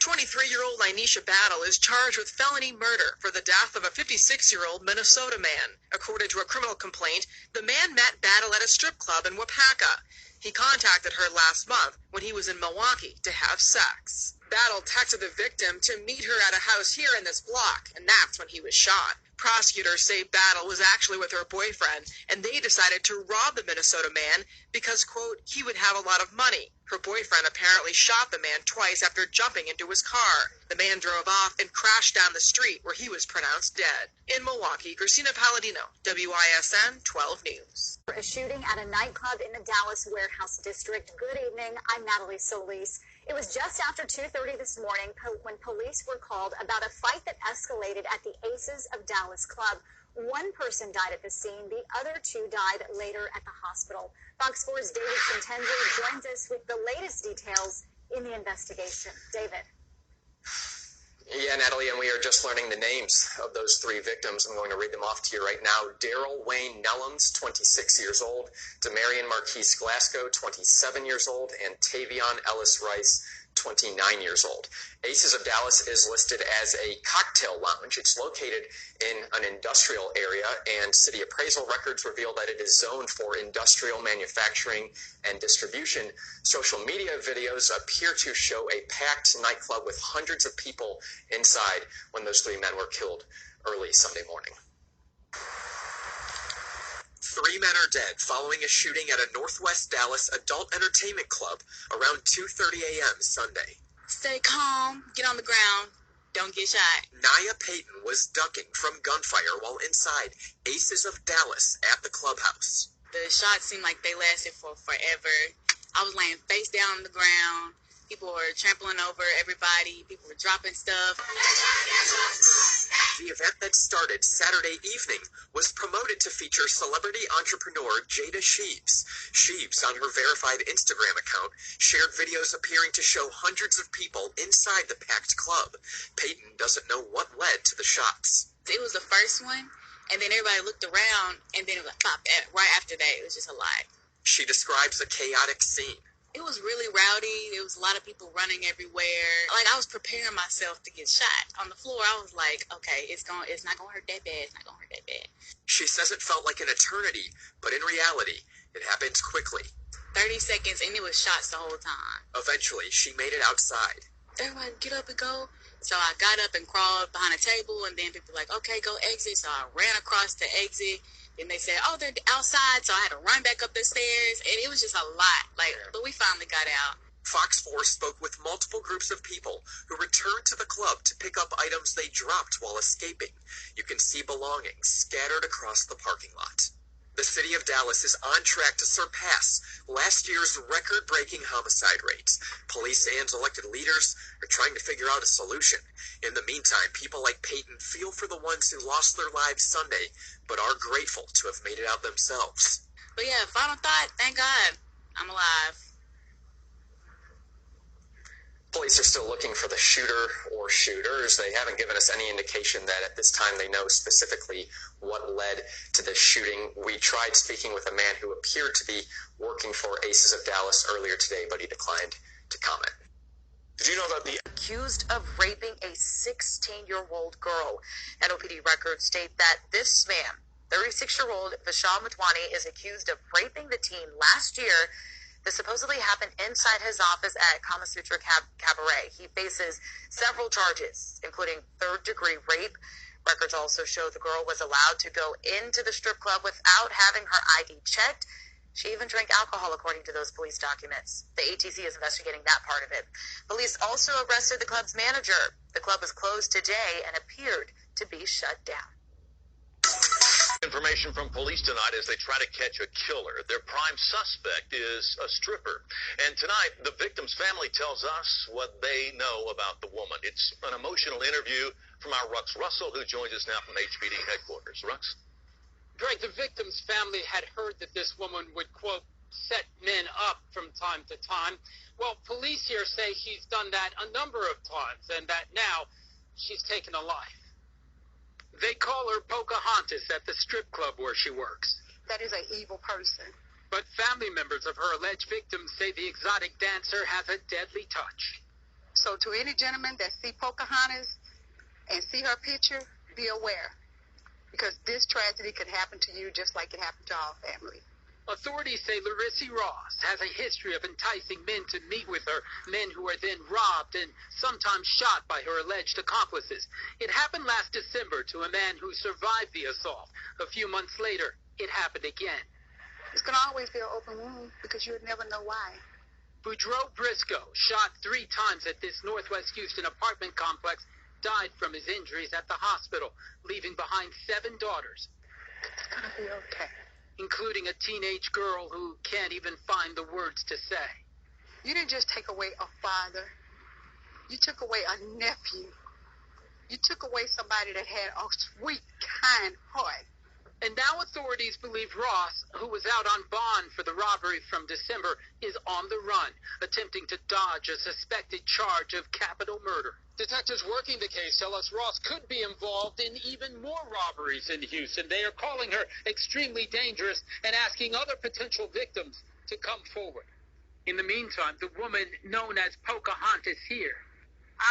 23-year-old Inisha Battle is charged with felony murder for the death of a 56-year-old Minnesota man. According to a criminal complaint, the man met Battle at a strip club in Wapaka. He contacted her last month when he was in Milwaukee to have sex. Battle texted the victim to meet her at a house here in this block, and that's when he was shot. Prosecutors say Battle was actually with her boyfriend, and they decided to rob the Minnesota man because, quote, he would have a lot of money. Her boyfriend apparently shot the man twice after jumping into his car. The man drove off and crashed down the street where he was pronounced dead. In Milwaukee, Christina Palladino, WISN 12 News. A shooting at a nightclub in the Dallas Warehouse District. Good evening. I'm Natalie Solis. It was just after 2:30 this morning when police were called about a fight that escalated at the Aces of Dallas Club. One person died at the scene. The other two died later at the hospital. Fox 4's David Centenzi joins us with the latest details in the investigation. David. Yeah, Natalie, and we are just learning the names of those three victims. I'm going to read them off to you right now. Daryl Wayne Nellums, 26 years old. Demarion Marquise Glasgow, 27 years old. And Tavion Ellis Rice, 29 years old. Aces of Dallas is listed as a cocktail lounge. It's located in an industrial area, and city appraisal records reveal that it is zoned for industrial manufacturing and distribution. Social media videos appear to show a packed nightclub with hundreds of people inside when those three men were killed early Sunday morning. 3 men are dead following a shooting at a Northwest Dallas adult entertainment club around 2:30 a.m. Sunday. Stay calm, get on the ground, don't get shot. Nia Payton was ducking from gunfire while inside Aces of Dallas at the clubhouse. The shots seemed like they lasted for forever. I was laying face down on the ground. People were trampling over everybody. People were dropping stuff. The event that started Saturday evening was promoted to feature celebrity entrepreneur Jada Sheaves. Sheaves, on her verified Instagram account, shared videos appearing to show hundreds of people inside the packed club. Payton doesn't know what led to the shots. It was the first one, and then everybody looked around, and then it was like, pop, right after that, it was just a lot. She describes a chaotic scene. It was really rowdy. There was a lot of people running everywhere. Like, I was preparing myself to get shot. On the floor, I was like, okay, it's not going to hurt that bad. It's not going to hurt that bad. She says it felt like an eternity, but in reality, it happened quickly. 30 seconds, and it was shots the whole time. Eventually, she made it outside. Everybody get up and go. So I got up and crawled behind a table, and then people were like, okay, go exit. So I ran across the exit. And they said, oh, they're outside, so I had to run back up the stairs, and it was just a lot. But we finally got out. Fox 4 spoke with multiple groups of people who returned to the club to pick up items they dropped while escaping. You can see belongings scattered across the parking lot. The city of Dallas is on track to surpass last year's record-breaking homicide rates. Police and elected leaders are trying to figure out a solution. In the meantime, people like Payton feel for the ones who lost their lives Sunday, but are grateful to have made it out themselves. But yeah, final thought, thank God, I'm alive. Police are still looking for the shooter or shooters. They haven't given us any indication that at this time they know specifically what led to this shooting. We tried speaking with a man who appeared to be working for Aces of Dallas earlier today, but he declined to comment. Did you know that the accused of raping a 16-year-old girl? NOPD records state that this man, 36-year-old Vishal Motwani, is accused of raping the teen last year. This supposedly happened inside his office at Kama Sutra Cabaret. He faces several charges, including third-degree rape. Records also show the girl was allowed to go into the strip club without having her ID checked. She even drank alcohol, according to those police documents. The ATC is investigating that part of it. Police also arrested the club's manager. The club was closed today and appeared to be shut down. information from police tonight as they try to catch a killer? Their prime suspect is a stripper. And tonight, the victim's family tells us what they know about the woman. It's an emotional interview from our Rux Russell, who joins us now from HPD headquarters. Rux? Greg, the victim's family had heard that this woman would, quote, set men up from time to time. Well, police here say she's done that a number of times and that now she's taken a life. They call her Pocahontas at the strip club where she works. That is an evil person. But family members of her alleged victim say the exotic dancer has a deadly touch. So to any gentleman that see Pocahontas and see her picture, be aware. Because this tragedy could happen to you just like it happened to our family. Authorities say Larissa Ross has a history of enticing men to meet with her, men who are then robbed and sometimes shot by her alleged accomplices. It happened last December to a man who survived the assault. A few months later, it happened again. It's going to always be an open wound because you would never know why. Boudreaux Briscoe, shot 3 times at this Northwest Houston apartment complex, died from his injuries at the hospital, leaving behind 7 daughters. It's going to be okay. Including a teenage girl who can't even find the words to say. You didn't just take away a father. You took away a nephew. You took away somebody that had a sweet, kind heart. And now authorities believe Ross, who was out on bond for the robbery from December, is on the run, attempting to dodge a suspected charge of capital murder. Detectives working the case tell us Ross could be involved in even more robberies in Houston. They are calling her extremely dangerous and asking other potential victims to come forward. In the meantime, the woman known as Pocahontas here,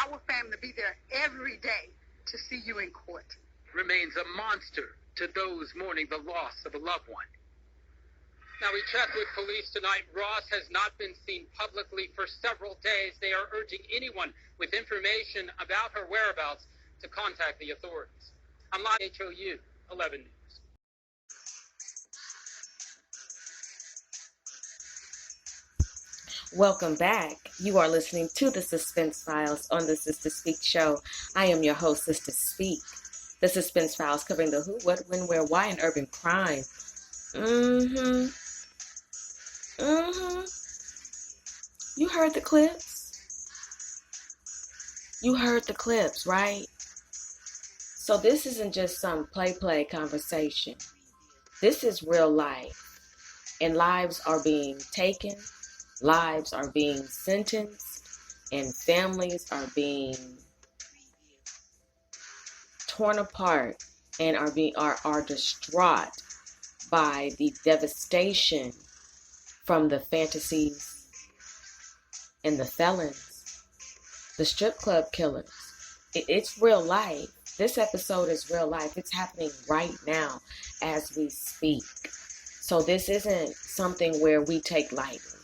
our family be there every day to see you in court, remains a monster to those mourning the loss of a loved one. Now, we checked with police tonight. Ross has not been seen publicly for several days. They are urging anyone with information about her whereabouts to contact the authorities. I'm live at HOU 11 News. Welcome back. You are listening to the Suspense Files on the Sister Speak show. I am your host, Sister Speak. The Suspense Files covering the who, what, when, where, why, and urban crime. You heard the clips? You heard the clips, right? So this isn't just some play conversation. This is real life. And lives are being taken. Lives are being sentenced. And families are being torn apart and are distraught by the devastation from the Fantasies and the Felons, the strip club killers. It's real life. This episode is real life. It's happening right now as we speak. So this isn't something where we take lightly.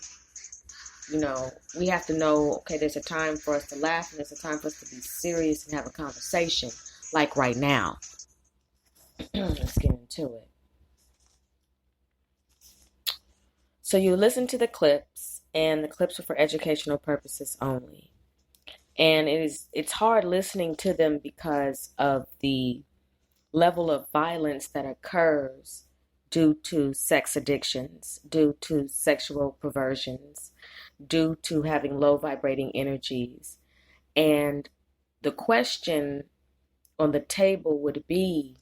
You know, we have to know, okay, there's a time for us to laugh and there's a time for us to be serious and have a conversation. Like right now. Let's get into it. So you listen to the clips, and the clips are for educational purposes only. And it's hard listening to them because of the level of violence that occurs due to sex addictions, due to sexual perversions, due to having low vibrating energies. And the question on the table would be,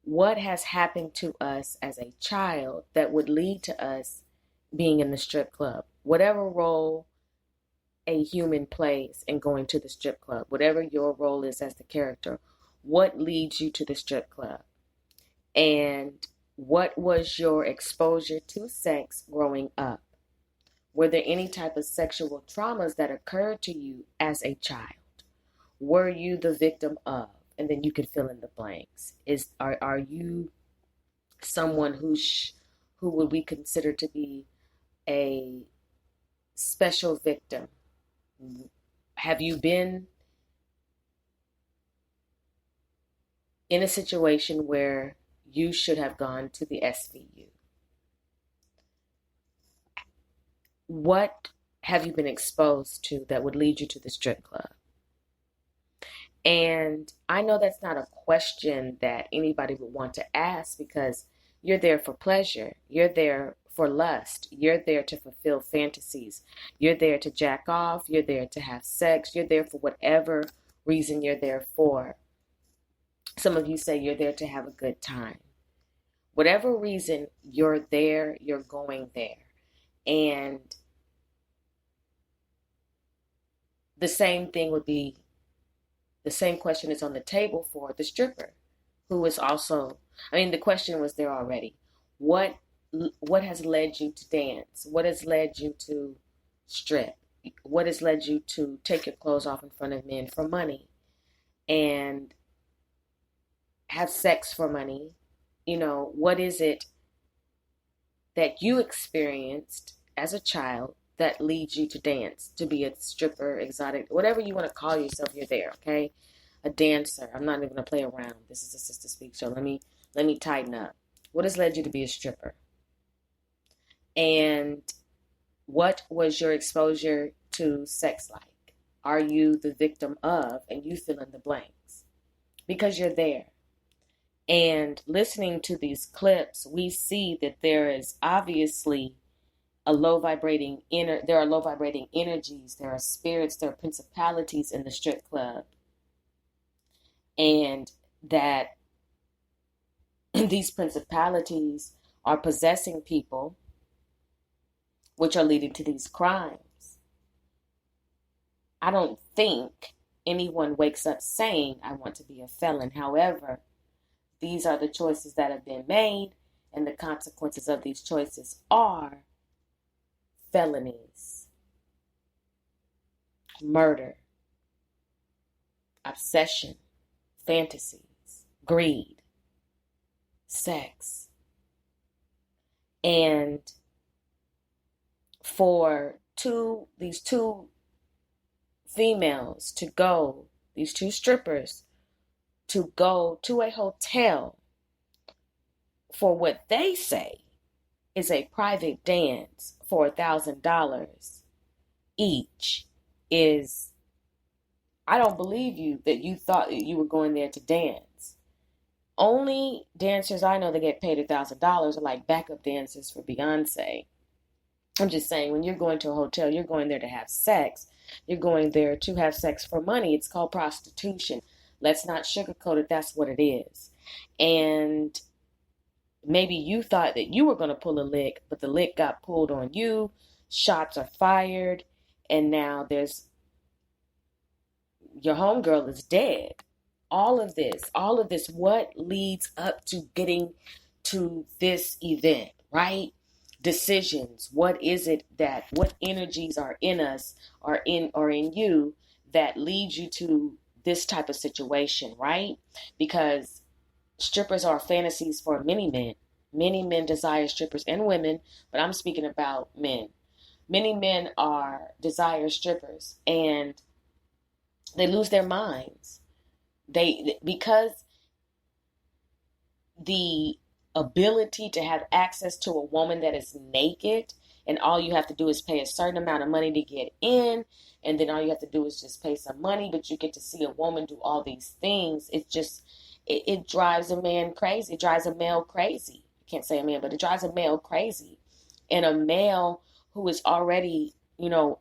what has happened to us as a child that would lead to us being in the strip club? Whatever role a human plays in going to the strip club, whatever your role is as the character, what leads you to the strip club? And what was your exposure to sex growing up? Were there any type of sexual traumas that occurred to you as a child? Were you the victim of? And then you can fill in the blanks. Are you someone who would we consider to be a special victim? Have you been in a situation where you should have gone to the SVU? What have you been exposed to that would lead you to the strip club? And I know that's not a question that anybody would want to ask, because you're there for pleasure. You're there for lust. You're there to fulfill fantasies. You're there to jack off. You're there to have sex. You're there for whatever reason you're there for. Some of you say you're there to have a good time. Whatever reason you're there, you're going there. And the same thing would be, the same question is on the table for the stripper, who is also, the question was there already. What has led you to dance? What has led you to strip? What has led you to take your clothes off in front of men for money and have sex for money? What is it that you experienced as a child that leads you to dance, to be a stripper, exotic, whatever you want to call yourself, you're there, okay? A dancer. I'm not even going to play around. This is a Sister Speak show. Let me tighten up. What has led you to be a stripper? And what was your exposure to sex like? Are you the victim of, and you fill in the blanks? Because you're there. And listening to these clips, we see that there is obviously there are low vibrating energies, there are spirits, there are principalities in the strip club. And that these principalities are possessing people, which are leading to these crimes. I don't think anyone wakes up saying, I want to be a felon. However, these are the choices that have been made, and the consequences of these choices are felonies, murder, obsession, fantasies, greed, sex. And for these two females to go, these two strippers, to go to a hotel for what they say is a private dance for $1,000 each is, I don't believe you that you thought that you were going there to dance. Only dancers I know that get paid $1,000 are like backup dancers for Beyonce. I'm just saying, when you're going to a hotel, you're going there to have sex. You're going there to have sex for money. It's called prostitution. Let's not sugarcoat it. That's what it is. And maybe you thought that you were going to pull a lick, but the lick got pulled on you. Shots are fired. And now your homegirl is dead. All of this, what leads up to getting to this event, right? Decisions. What energies are in us, or in you, that leads you to this type of situation, right? Because strippers are fantasies for many men. Many men desire strippers, and women, but I'm speaking about men. Many men desire strippers, and they lose their minds. Because the ability to have access to a woman that is naked, and all you have to do is pay a certain amount of money to get in, and then all you have to do is just pay some money, but you get to see a woman do all these things. It drives a man crazy. It drives a male crazy. I can't say a man, but it drives a male crazy. And a male who is already,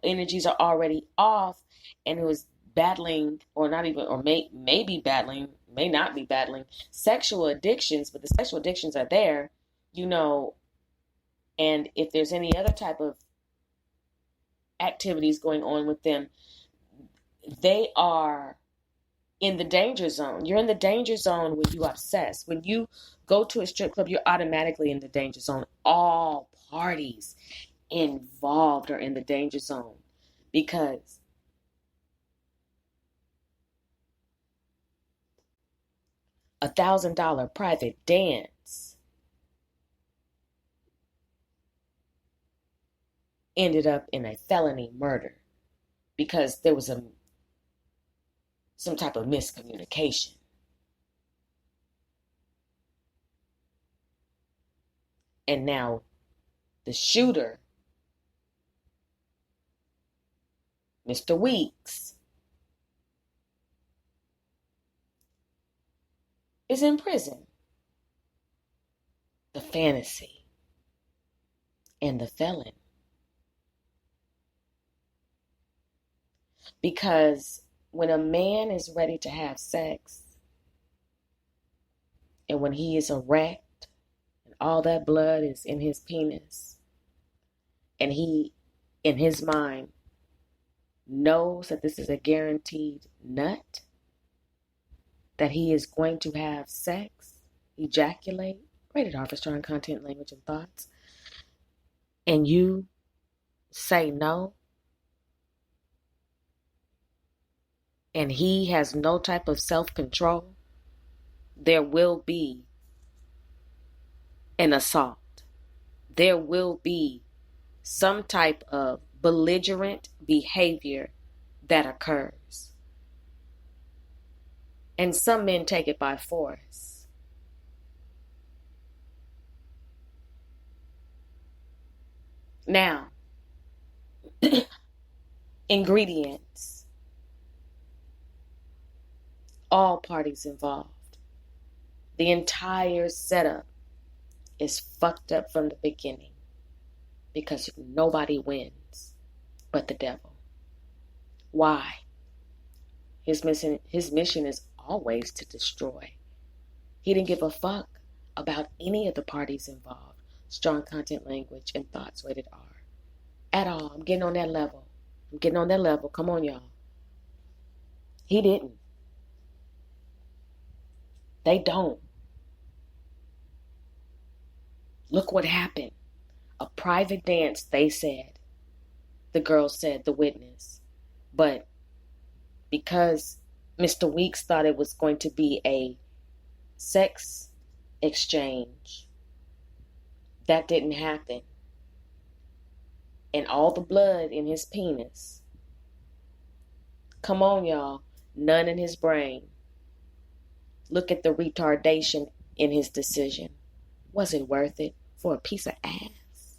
energies are already off, and who is battling, or not even, or may not be battling sexual addictions, but the sexual addictions are there, and if there's any other type of activities going on with them, they are in the danger zone. You're in the danger zone when you obsess. When you go to a strip club, you're automatically in the danger zone. All parties, involved or in the danger zone, because $1,000 private dance ended up in a felony murder because there was some type of miscommunication. And now the shooter, Mr. Weeks, is in prison. The fantasy and the felon. Because when a man is ready to have sex, and when he is erect, and all that blood is in his penis, and he, in his mind, knows that this is a guaranteed nut, that he is going to have sex, ejaculate, rated R for strong content, language, and thoughts, and you say no, and he has no type of self-control, there will be an assault. There will be some type of belligerent behavior that occurs. And some men take it by force. Now, ingredients. All parties involved. The entire setup is fucked up from the beginning because nobody wins but the devil. Why? His mission is always to destroy. He didn't give a fuck about any of the parties involved. Strong content, language, and thoughts, rated R. At all. I'm getting on that level. Come on, y'all. He didn't. They don't. Look what happened. A private dance, they said. The girl said, the witness. But because Mr. Weeks thought it was going to be a sex exchange, that didn't happen. And all the blood in his penis. Come on, y'all. None in his brain. Look at the retardation in his decision. Was it worth it for a piece of ass?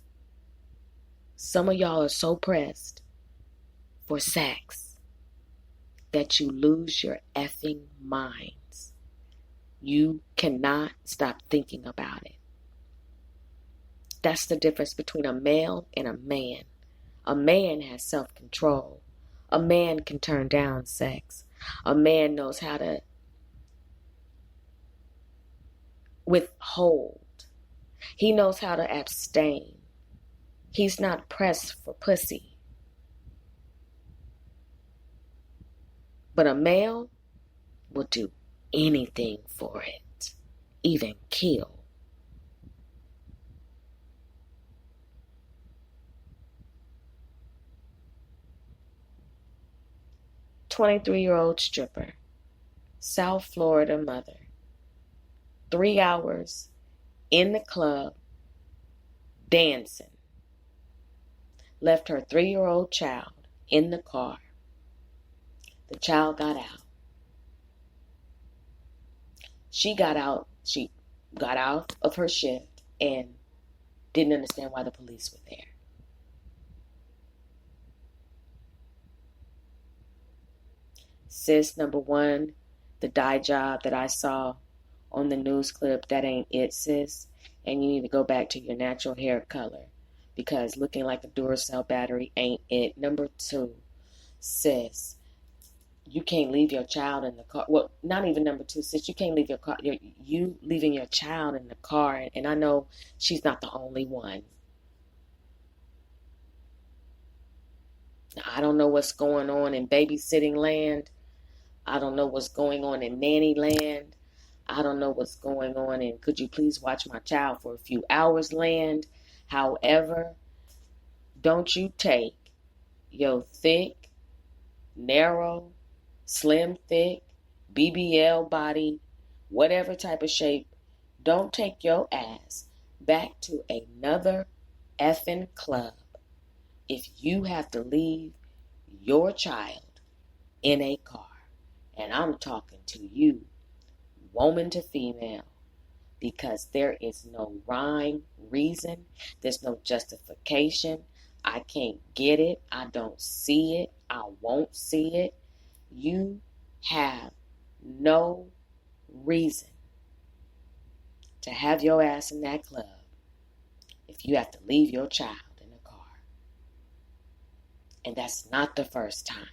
Some of y'all are so pressed for sex that you lose your effing minds. You cannot stop thinking about it. That's the difference between a male and a man. A man has self-control. A man can turn down sex. A man knows how to withhold. He knows how to abstain. He's not pressed for pussy. But a male will do anything for it, even kill. "23-year-old stripper, South Florida mother, 3 hours in the club dancing, left her 3-year-old child in the car. The child got out. She got out of her shift and didn't understand why the police were there. Sis, number one, the dye job that I saw on the news clip, that ain't it, sis. And you need to go back to your natural hair color, because looking like a Duracell battery ain't it. Number two, sis, you can't leave your child in the car. Well, not even number two, sis. You can't leave your car. You leaving your child in the car, and I know she's not the only one. Now, I don't know what's going on in babysitting land. I don't know what's going on in nanny land. I don't know what's going on in could you please watch my child for a few hours land. However, Don't you take your thick, narrow, slim, thick, BBL body, whatever type of shape, don't take your ass back to another effing club if you have to leave your child in a car. And I'm talking to you, woman to female, because there is no rhyme, reason, there's no justification. I can't get it. I don't see it. I won't see it. You have no reason to have your ass in that club if you have to leave your child in a car. And that's not the first time.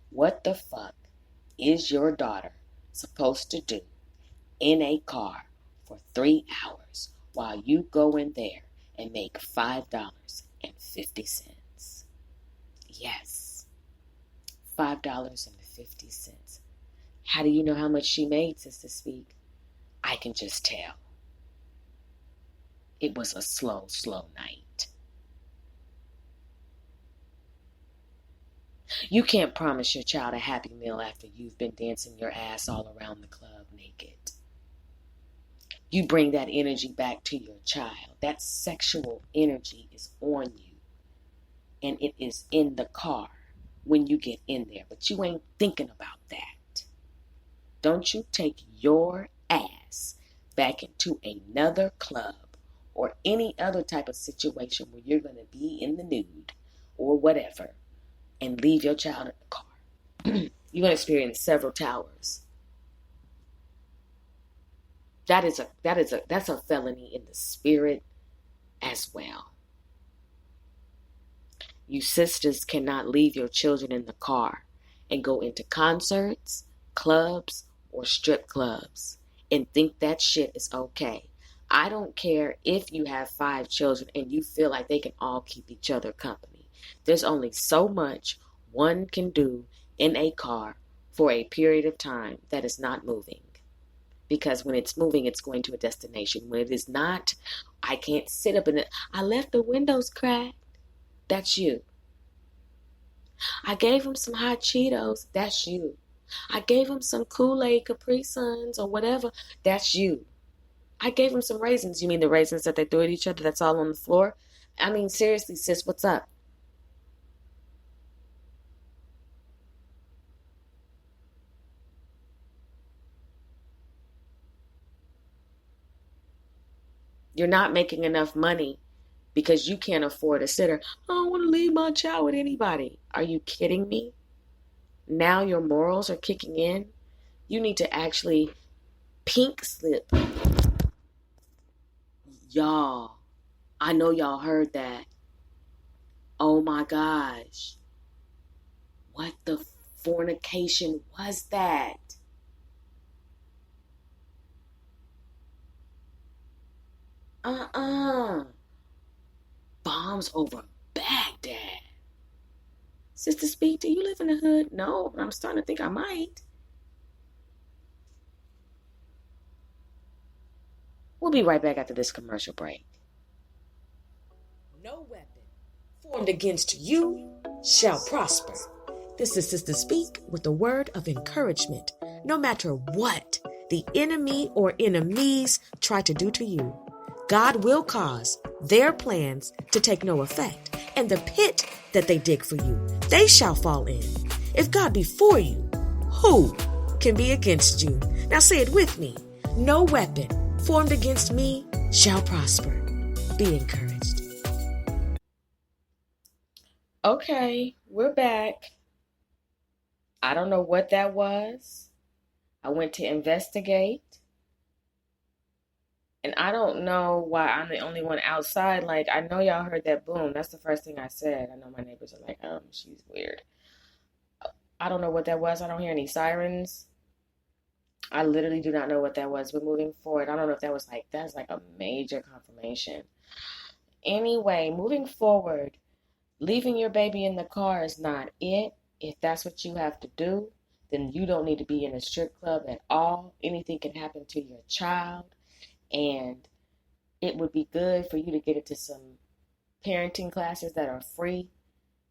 What the fuck is your daughter supposed to do in a car for 3 hours while you go in there and make $5.50? Yes, $5.50. How do you know how much she made, Sister Speak? I can just tell. It was a slow, slow night. You can't promise your child a happy meal after you've been dancing your ass all around the club naked. You bring that energy back to your child. That sexual energy is on you. And it is in the car when you get in there. But you ain't thinking about that. Don't you take your ass back into another club or any other type of situation where you're going to be in the nude or whatever and leave your child in the car. You're going to experience several towers. That's a felony in the spirit as well. You sisters cannot leave your children in the car and go into concerts, clubs, or strip clubs and think that shit is okay. I don't care if you have 5 children and you feel like they can all keep each other company. There's only so much one can do in a car for a period of time that is not moving. Because when it's moving, it's going to a destination. When it is not, I can't sit up in it. I left the windows cracked. That's you. I gave him some hot Cheetos. That's you. I gave him some Kool-Aid Capri Suns or whatever. That's you. I gave him some raisins. You mean the raisins that they threw at each other that's all on the floor? I mean, seriously, sis, what's up? You're not making enough money because you can't afford a sitter. I don't want to leave my child with anybody. Are you kidding me? Now your morals are kicking in. You need to actually pink slip. Y'all, I know y'all heard that. Oh my gosh. What the fornication was that? Bombs over Baghdad. Sister Speak, do you live in the hood? No, but I'm starting to think I might. We'll be right back after this commercial break. No weapon formed against you shall prosper. This is Sister Speak with a word of encouragement. No matter what the enemy or enemies try to do to you, God will cause their plans to take no effect, and the pit that they dig for you, they shall fall in. If God be for you, who can be against you? Now say it with me. No weapon formed against me shall prosper. Be encouraged. Okay, we're back. I don't know what that was. I went to investigate. And I don't know why I'm the only one outside. Like, I know y'all heard that boom. That's the first thing I said. I know my neighbors are like, she's weird. I don't know what that was. I don't hear any sirens. I literally do not know what that was. But moving forward, I don't know if that's like a major confirmation. Anyway, moving forward, leaving your baby in the car is not it. If that's what you have to do, then you don't need to be in a strip club at all. Anything can happen to your child. And it would be good for you to get into some parenting classes that are free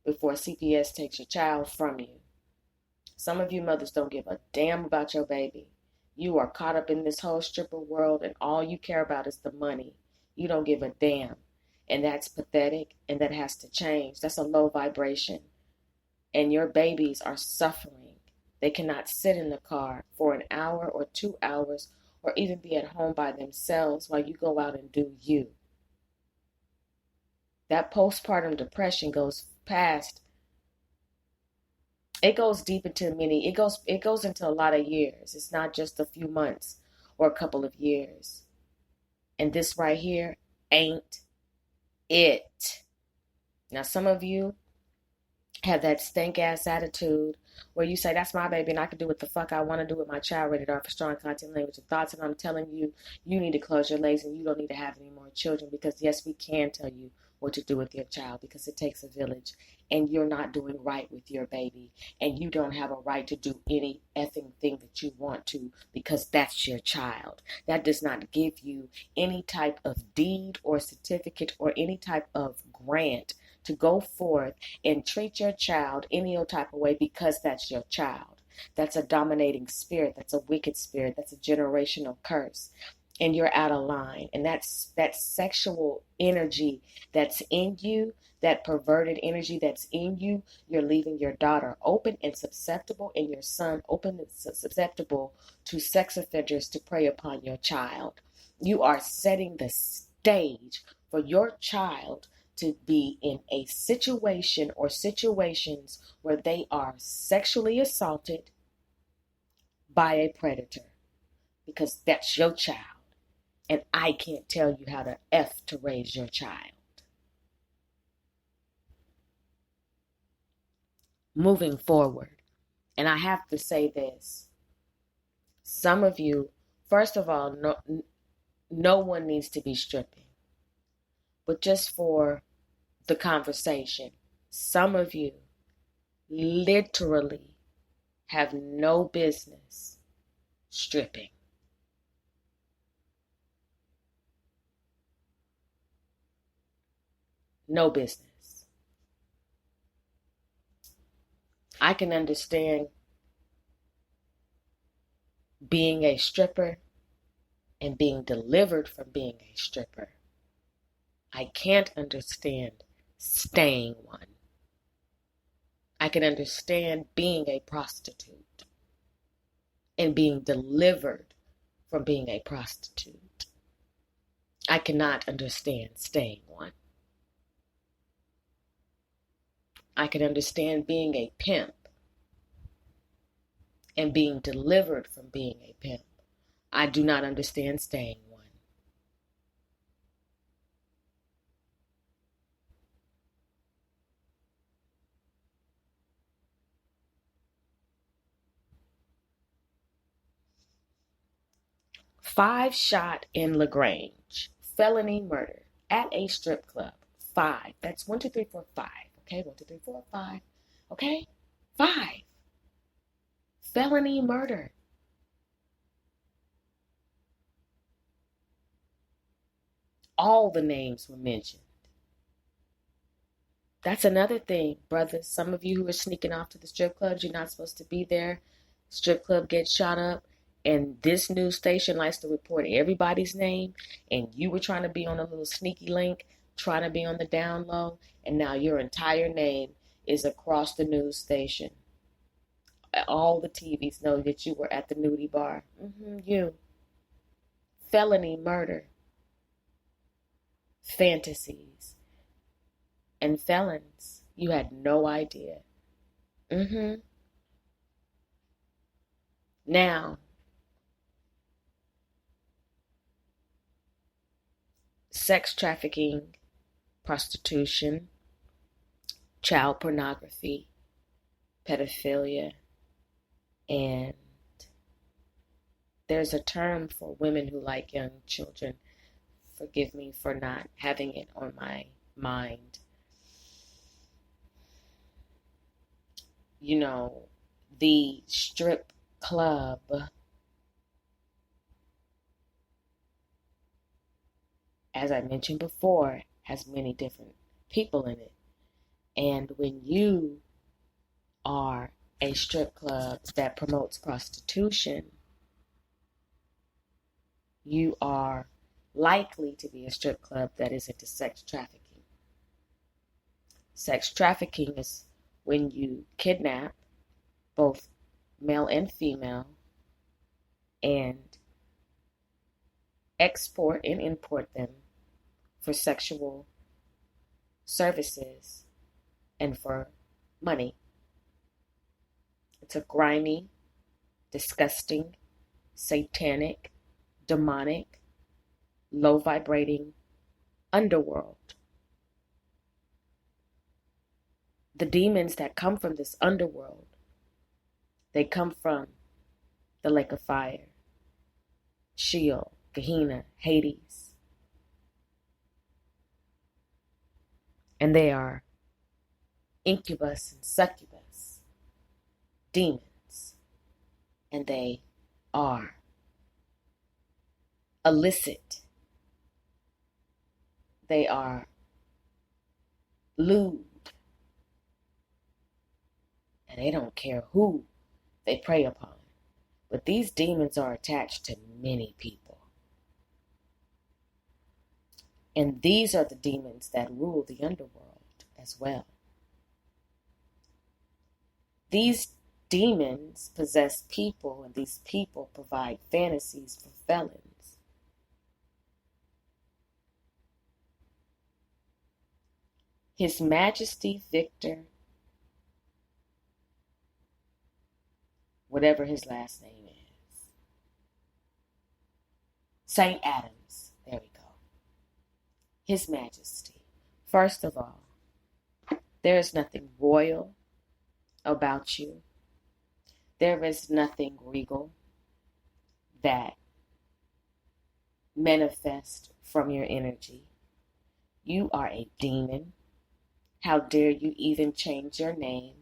before CPS takes your child from you. Some of you mothers don't give a damn about your baby. You are caught up in this whole stripper world and all you care about is the money. You don't give a damn. And that's pathetic and that has to change. That's a low vibration. And your babies are suffering. They cannot sit in the car for an hour or 2 hours or even be at home by themselves while you go out and do you. That postpartum depression goes past. It goes deep into it goes into a lot of years. It's not just a few months or a couple of years. And this right here ain't it. Now some of you have that stank ass attitude where you say, that's my baby and I can do what the fuck I want to do with my child, rated R for strong content, language, and thoughts. And I'm telling you, you need to close your legs and you don't need to have any more children, because yes, we can tell you what to do with your child because it takes a village and you're not doing right with your baby and you don't have a right to do any effing thing that you want to because that's your child. That does not give you any type of deed or certificate or any type of grant to go forth and treat your child any old type of way because that's your child. That's a dominating spirit. That's a wicked spirit. That's a generational curse. And you're out of line. And that's that sexual energy that's in you, that perverted energy that's in you. You're leaving your daughter open and susceptible and your son open and susceptible to sex offenders to prey upon your child. You are setting the stage for your child to be in a situation or situations where they are sexually assaulted by a predator, because that's your child. And I can't tell you how to raise your child. Moving forward, and I have to say this. Some of you, first of all, no one needs to be stripping. But just for the conversation, some of you literally have no business stripping. No business. I can understand being a stripper and being delivered from being a stripper. I can't understand staying one. I can understand being a prostitute and being delivered from being a prostitute. I cannot understand staying one. I can understand being a pimp and being delivered from being a pimp. I do not understand staying one. Five shot in LaGrange. Felony murder at a strip club. 5. That's 1, 2, 3, 4, 5. Okay, 1, 2, 3, 4, 5. Okay, 5. Felony murder. All the names were mentioned. That's another thing, brothers. Some of you who are sneaking off to the strip clubs, you're not supposed to be there. Strip club gets shot up. And this news station likes to report everybody's name. And you were trying to be on a little sneaky link, trying to be on the down low. And now your entire name is across the news station. All the TVs know that you were at the nudie bar. You. Felony murder. Fantasies. And felons. You had no idea. Now, sex trafficking, prostitution, child pornography, pedophilia, and there's a term for women who like young children. Forgive me for not having it on my mind. You know, the strip club as I mentioned before, has many different people in it. And when you are a strip club that promotes prostitution, you are likely to be a strip club that is into sex trafficking. Sex trafficking is when you kidnap both male and female and export and import them for sexual services and for money. It's a grimy, disgusting, satanic, demonic, low vibrating underworld. The demons that come from this underworld, they come from the lake of fire, Sheol, Gehenna, Hades. And they are incubus and succubus demons. And they are illicit. They are lewd. And they don't care who they prey upon. But these demons are attached to many people. And these are the demons that rule the underworld as well. These demons possess people, and these people provide fantasies for felons. His Majesty Victor, whatever his last name is, St. Adams, there we go. His Majesty. First of all, there is nothing royal about you. There is nothing regal that manifests from your energy. You are a demon. How dare you even change your name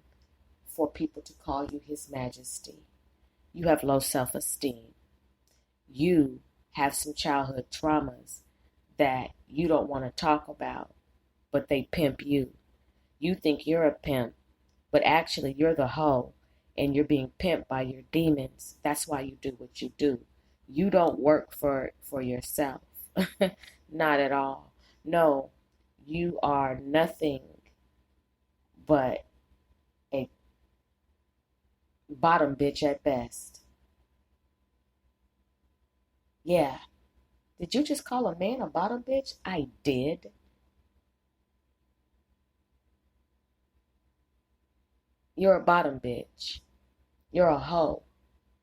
for people to call you His Majesty? You have low self-esteem. You have some childhood traumas that you don't want to talk about, but they pimp you. You think you're a pimp, but actually you're the hoe, and you're being pimped by your demons. That's why you do what you do. You don't work for yourself. Not at all. No, you are nothing but a bottom bitch at best. Yeah. Did you just call a man a bottom bitch? I did. You're a bottom bitch. You're a hoe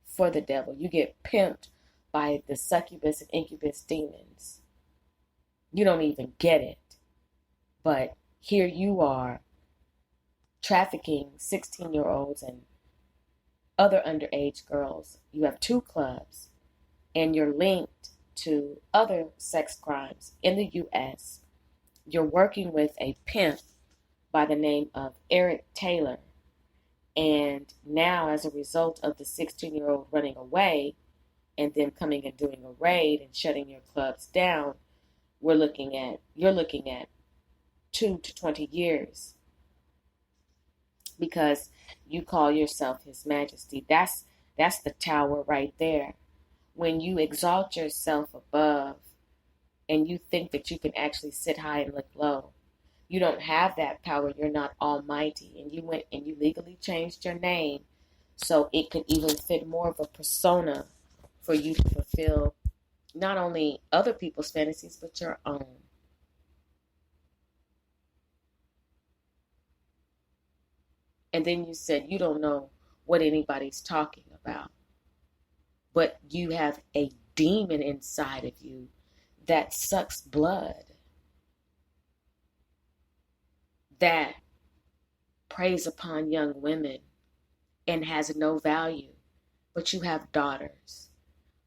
for the devil. You get pimped by the succubus and incubus demons. You don't even get it. But here you are trafficking 16-year-olds and other underage girls. You have 2 clubs, and you're linked to other sex crimes in the U.S. You're working with a pimp by the name of Eric Taylor. And now, as a result of the 16-year-old running away and then coming and doing a raid and shutting your clubs down, you're looking at 2 to 20 years because you call yourself His Majesty. That's the tower right there. When you exalt yourself above and you think that you can actually sit high and look low, you don't have that power. You're not almighty. And you went and you legally changed your name so it could even fit more of a persona for you to fulfill not only other people's fantasies, but your own. And then you said you don't know what anybody's talking about. But you have a demon inside of you that sucks blood, that preys upon young women and has no value. But you have daughters.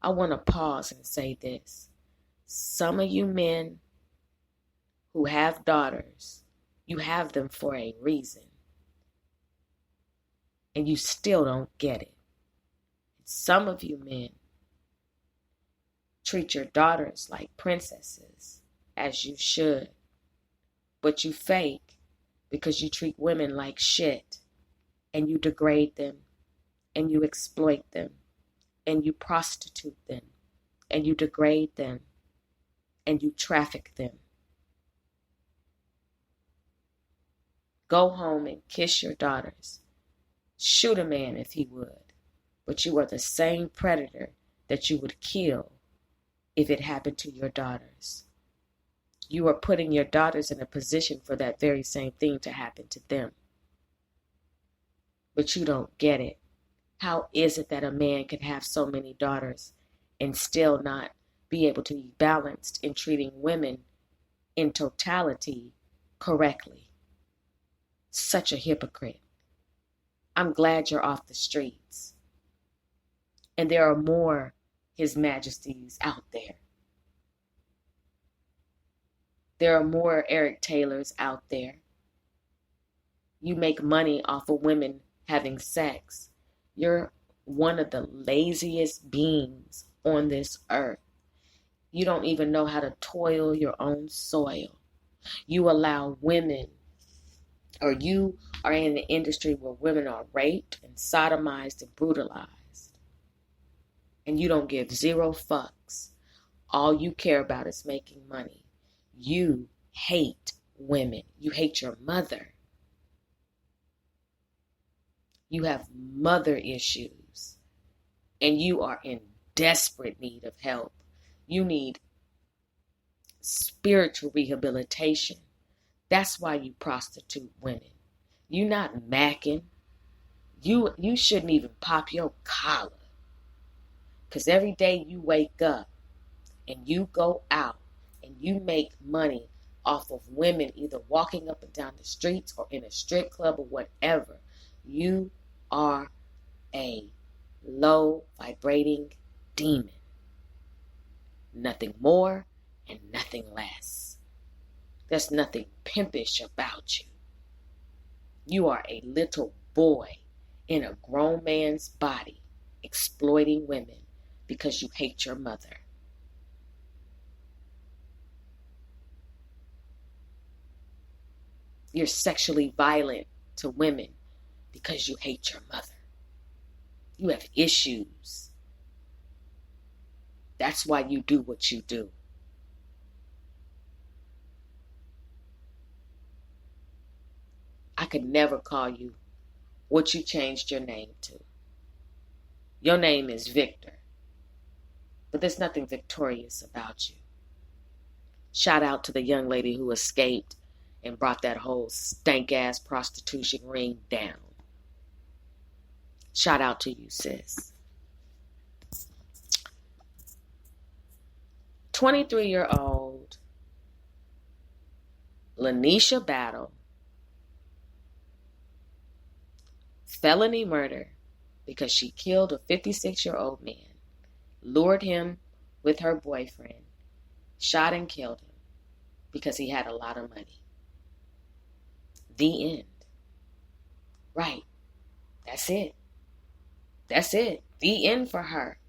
I want to pause and say this. Some of you men who have daughters, you have them for a reason. And you still don't get it. Some of you men treat your daughters like princesses, as you should. But you fake because you treat women like shit, and you degrade them, and you exploit them, and you prostitute them, and you degrade them, and you traffic them. Go home and kiss your daughters. Shoot a man if he would, but you are the same predator that you would kill if it happened to your daughters. You are putting your daughters in a position for that very same thing to happen to them. But you don't get it. How is it that a man can have so many daughters and still not be able to be balanced in treating women in totality correctly? Such a hypocrite. I'm glad you're off the streets. And there are more His Majesties out there. There are more Eric Taylors out there. You make money off of women having sex. You're one of the laziest beings on this earth. You don't even know how to toil your own soil. You allow women, or you are in the industry where women are raped and sodomized and brutalized. And you don't give zero fucks. All you care about is making money. You hate women. You hate your mother. You have mother issues. And you are in desperate need of help. You need spiritual rehabilitation. That's why you prostitute women. You're not macking. You shouldn't even pop your collar. Because every day you wake up and you go out and you make money off of women either walking up and down the streets or in a strip club or whatever, you are a low vibrating demon. Nothing more and nothing less. There's nothing pimpish about you. You are a little boy in a grown man's body exploiting women because you hate your mother. You're sexually violent to women because you hate your mother. You have issues. That's why you do what you do. I could never call you what you changed your name to. Your name is Victor, but there's nothing victorious about you. Shout out to the young lady who escaped and brought that whole stank-ass prostitution ring down. Shout out to you, sis. 23-year-old Lanisha Battle, felony murder because she killed a 56-year-old man, lured him with her boyfriend, shot and killed him because he had a lot of money. The end. Right. That's it. That's it. The end for her.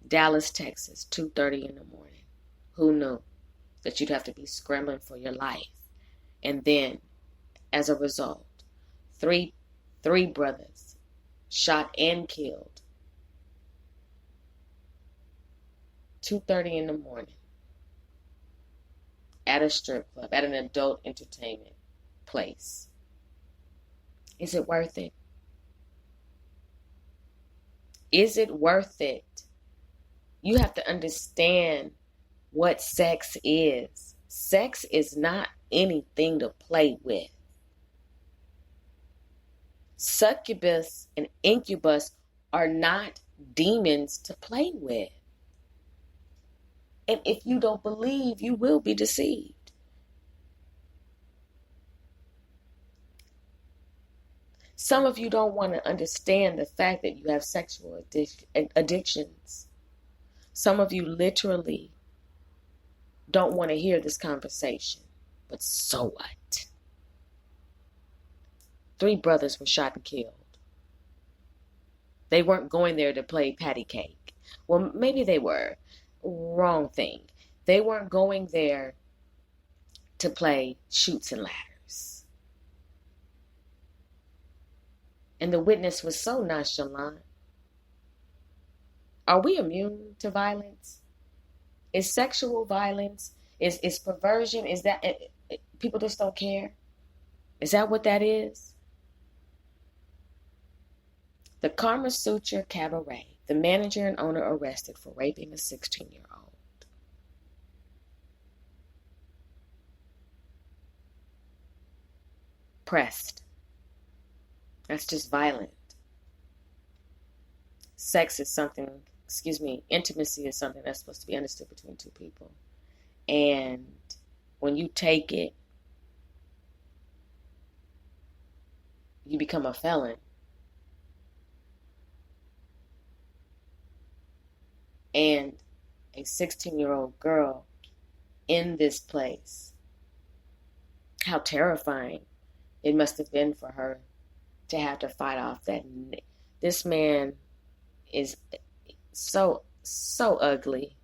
Dallas, Texas, 2:30 in the morning. Who knew that you'd have to be scrambling for your life? And then, as a result, three brothers shot and killed. 2:30 in the morning. At a strip club, at an adult entertainment place. Is it worth it? Is it worth it? You have to understand what sex is. Sex is not anything to play with. Succubus and incubus are not demons to play with. And if you don't believe, you will be deceived. Some of you don't want to understand the fact that you have sexual addictions. Some of you literally don't want to hear this conversation. But so what? 3 brothers were shot and killed. They weren't going there to play patty cake. Well, maybe they were. Wrong thing. They weren't going there to play Chutes and Ladders. And the witness was so nonchalant. Are we immune to violence? Is sexual violence, is perversion, is that, people just don't care? Is that what that is? The Kama Sutra Cabaret, the manager and owner arrested for raping a 16-year-old. Pressed. That's just violent. Sex is something, intimacy is something that's supposed to be understood between two people. And when you take it, you become a felon. And a 16-year-old girl in this place, how terrifying it must have been for her to have to fight off that. This man is so ugly,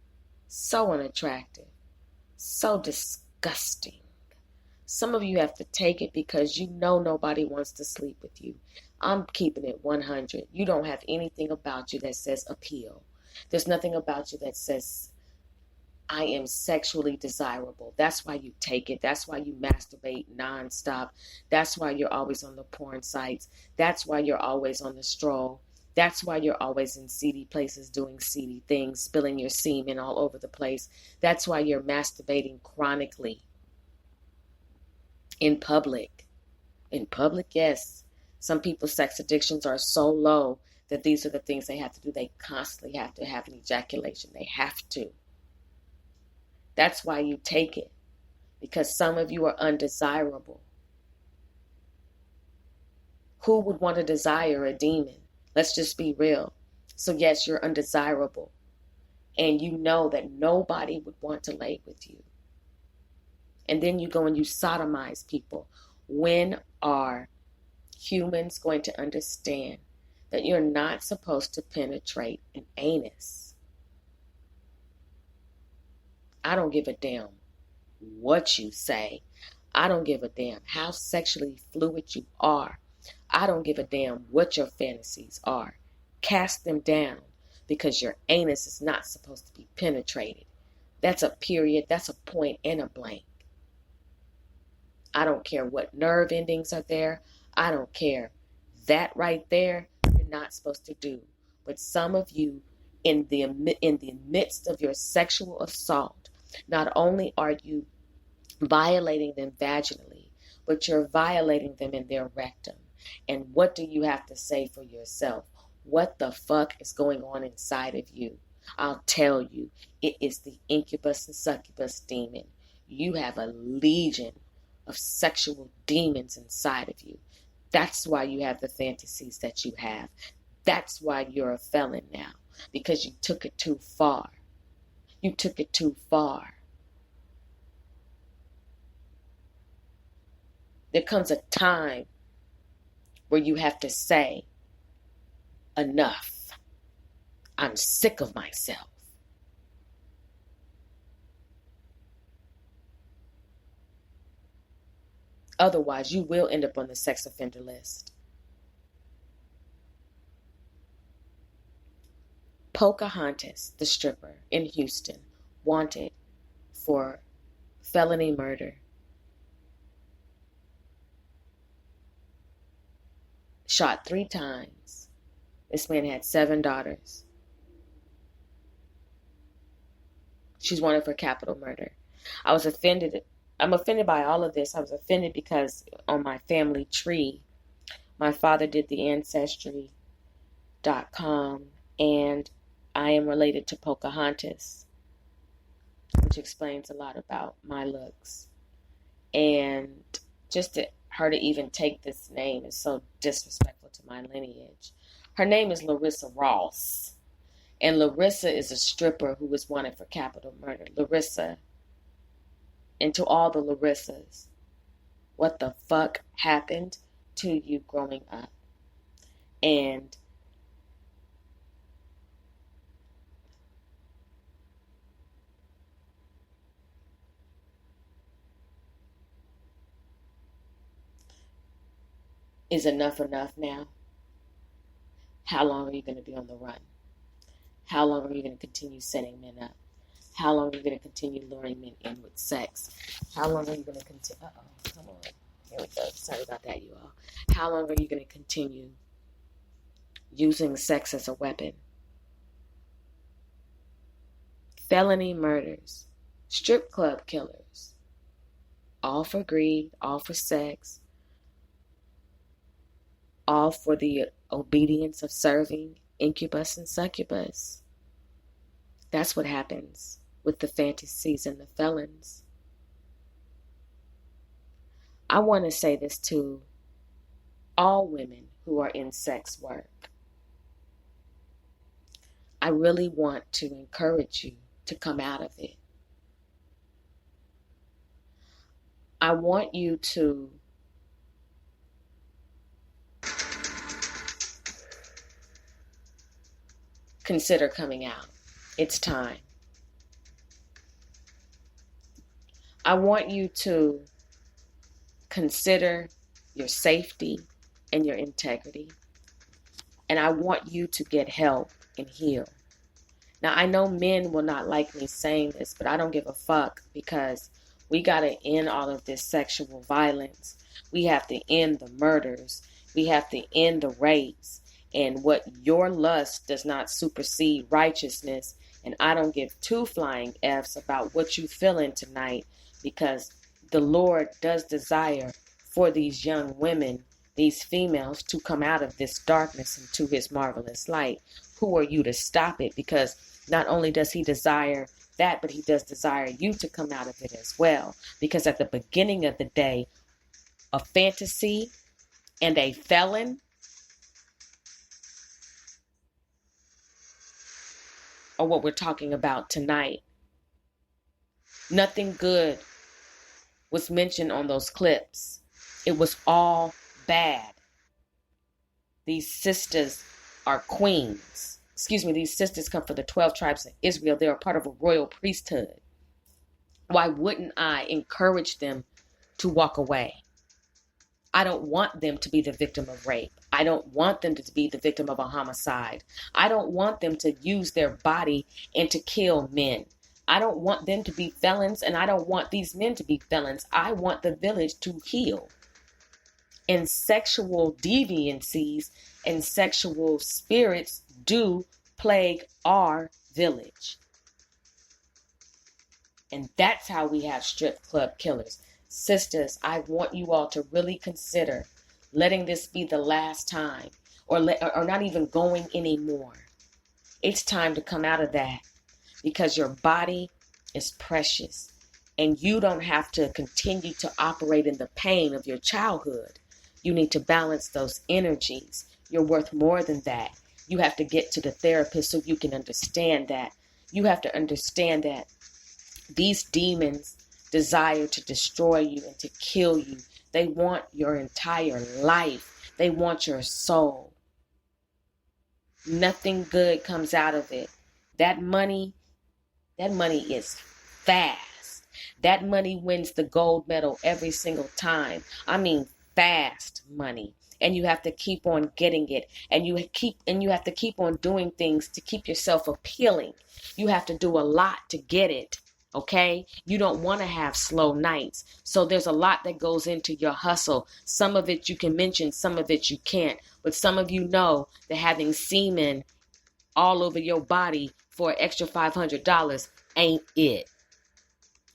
so unattractive, so disgusting. Some of you have to take it because you know nobody wants to sleep with you. I'm keeping it 100. You don't have anything about you that says appeal. There's nothing about you that says I am sexually desirable. That's why you take it. That's why you masturbate nonstop. That's why you're always on the porn sites. That's why you're always on the stroll. That's why you're always in seedy places doing seedy things, spilling your semen all over the place. That's why you're masturbating chronically. In public. In public, yes. Some people's sex addictions are so low that these are the things they have to do. They constantly have to have an ejaculation. They have to. That's why you take it. Because some of you are undesirable. Who would want to desire a demon? Let's just be real. So yes, you're undesirable. And you know that nobody would want to lay with you. And then you go and you sodomize people. When are humans going to understand that you're not supposed to penetrate an anus? I don't give a damn what you say. I don't give a damn how sexually fluid you are. I don't give a damn what your fantasies are. Cast them down, because your anus is not supposed to be penetrated. That's a period, that's a point, and a blank. I don't care what nerve endings are there. I don't care. That right there, you're not supposed to do. But some of you, in the midst of your sexual assault, not only are you violating them vaginally, but you're violating them in their rectum. And what do you have to say for yourself? What the fuck is going on inside of you? I'll tell you, it is the incubus and succubus demon. You have a legion of sexual demons inside of you. That's why you have the fantasies that you have. That's why you're a felon now, because you took it too far. You took it too far. There comes a time where you have to say, enough. I'm sick of myself. Otherwise, you will end up on the sex offender list. Pocahontas, the stripper in Houston, wanted for felony murder. Shot 3 times. This man had 7 daughters. She's wanted for capital murder. I was offended. I'm offended by all of this. I was offended because on my family tree, my father did the Ancestry.com, and I am related to Pocahontas, which explains a lot about my looks. And just her to even take this name is so disrespectful to my lineage. Her name is Larissa Ross. And Larissa is a stripper who was wanted for capital murder. Larissa. And to all the Larissas, what the fuck happened to you growing up? And Is enough now? How long are you going to be on the run? How long are you going to continue setting men up? How long are you going to continue luring men in with sex? How long are you going to continue? Come on. Here we go. Sorry about that, you all. How long are you going to continue using sex as a weapon? Felony murders, strip club killers, all for greed, all for sex, all for the obedience of serving incubus and succubus. That's what happens with the fantasies and the felons. I want to say this to all women who are in sex work. I really want to encourage you to come out of it. I want you to consider coming out. It's time. I want you to consider your safety and your integrity. And I want you to get help and heal. Now, I know men will not like me saying this, but I don't give a fuck, because we got to end all of this sexual violence. We have to end the murders. We have to end the rapes. And what your lust does not supersede righteousness. And I don't give two flying F's about what you feeling tonight, because the Lord does desire for these young women, these females, to come out of this darkness into his marvelous light. Who are you to stop it? Because not only does he desire that, but he does desire you to come out of it as well. Because at the beginning of the day, a fantasy and a felon are what we're talking about tonight. Nothing good was mentioned on those clips. It was all bad. These sisters are queens. These sisters come from the 12 tribes of Israel. They are part of a royal priesthood. Why wouldn't I encourage them to walk away? I don't want them to be the victim of rape. I don't want them to be the victim of a homicide. I don't want them to use their body and to kill men. I don't want them to be felons, and I don't want these men to be felons. I want the village to heal. And sexual deviancies and sexual spirits do plague our village. And that's how we have strip club killers. Sisters, I want you all to really consider letting this be the last time, or not even going anymore. It's time to come out of that, because your body is precious and you don't have to continue to operate in the pain of your childhood. You need to balance those energies. You're worth more than that. You have to get to the therapist so you can understand that. You have to understand that these demons desire to destroy you and to kill you. They want your entire life. They want your soul. Nothing good comes out of it. That money is fast. That money wins the gold medal every single time. I mean, fast money. And you have to keep on getting it. And you have to keep on doing things to keep yourself appealing. You have to do a lot to get it. Okay? You don't want to have slow nights. So there's a lot that goes into your hustle. Some of it you can mention, some of it you can't. But some of you know that having semen all over your body for an extra $500 ain't it.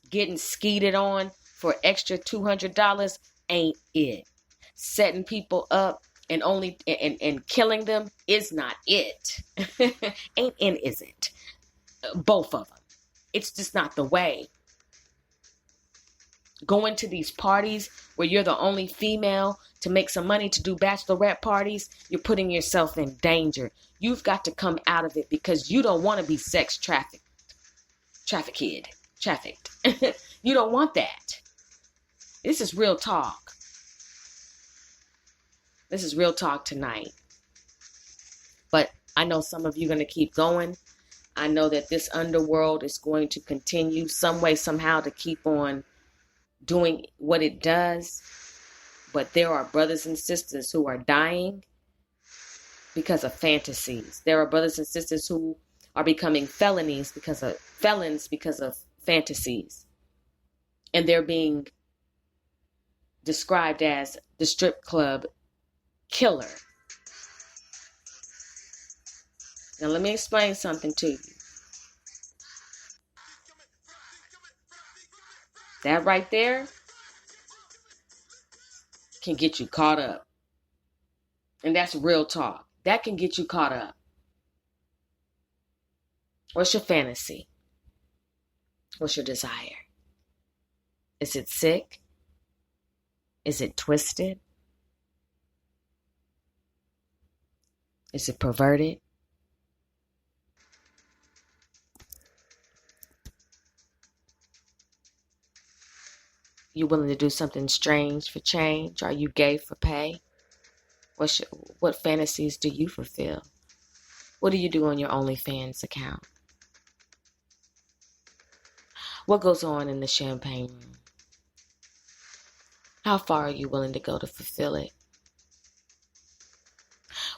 Getting skeeted on for extra $200 ain't it. Setting people up and killing them is not it. Ain't and isn't. Both of them. It's just not the way. Going to these parties where you're the only female to make some money to do bachelorette parties, you're putting yourself in danger. You've got to come out of it, because you don't want to be sex trafficked. You don't want that. This is real talk. This is real talk tonight. But I know some of you are going to keep going. I know that this underworld is going to continue some way, somehow, to keep on doing what it does. But there are brothers and sisters who are dying because of fantasies. There are brothers and sisters who are becoming felons because of fantasies. And they're being described as the strip club killer. Now let me explain something to you. That right there can get you caught up. And that's real talk. That can get you caught up. What's your fantasy? What's your desire? Is it sick? Is it twisted? Is it perverted? You willing to do something strange for change? Are you gay for pay? What fantasies do you fulfill? What do you do on your OnlyFans account? What goes on in the champagne room? How far are you willing to go to fulfill it?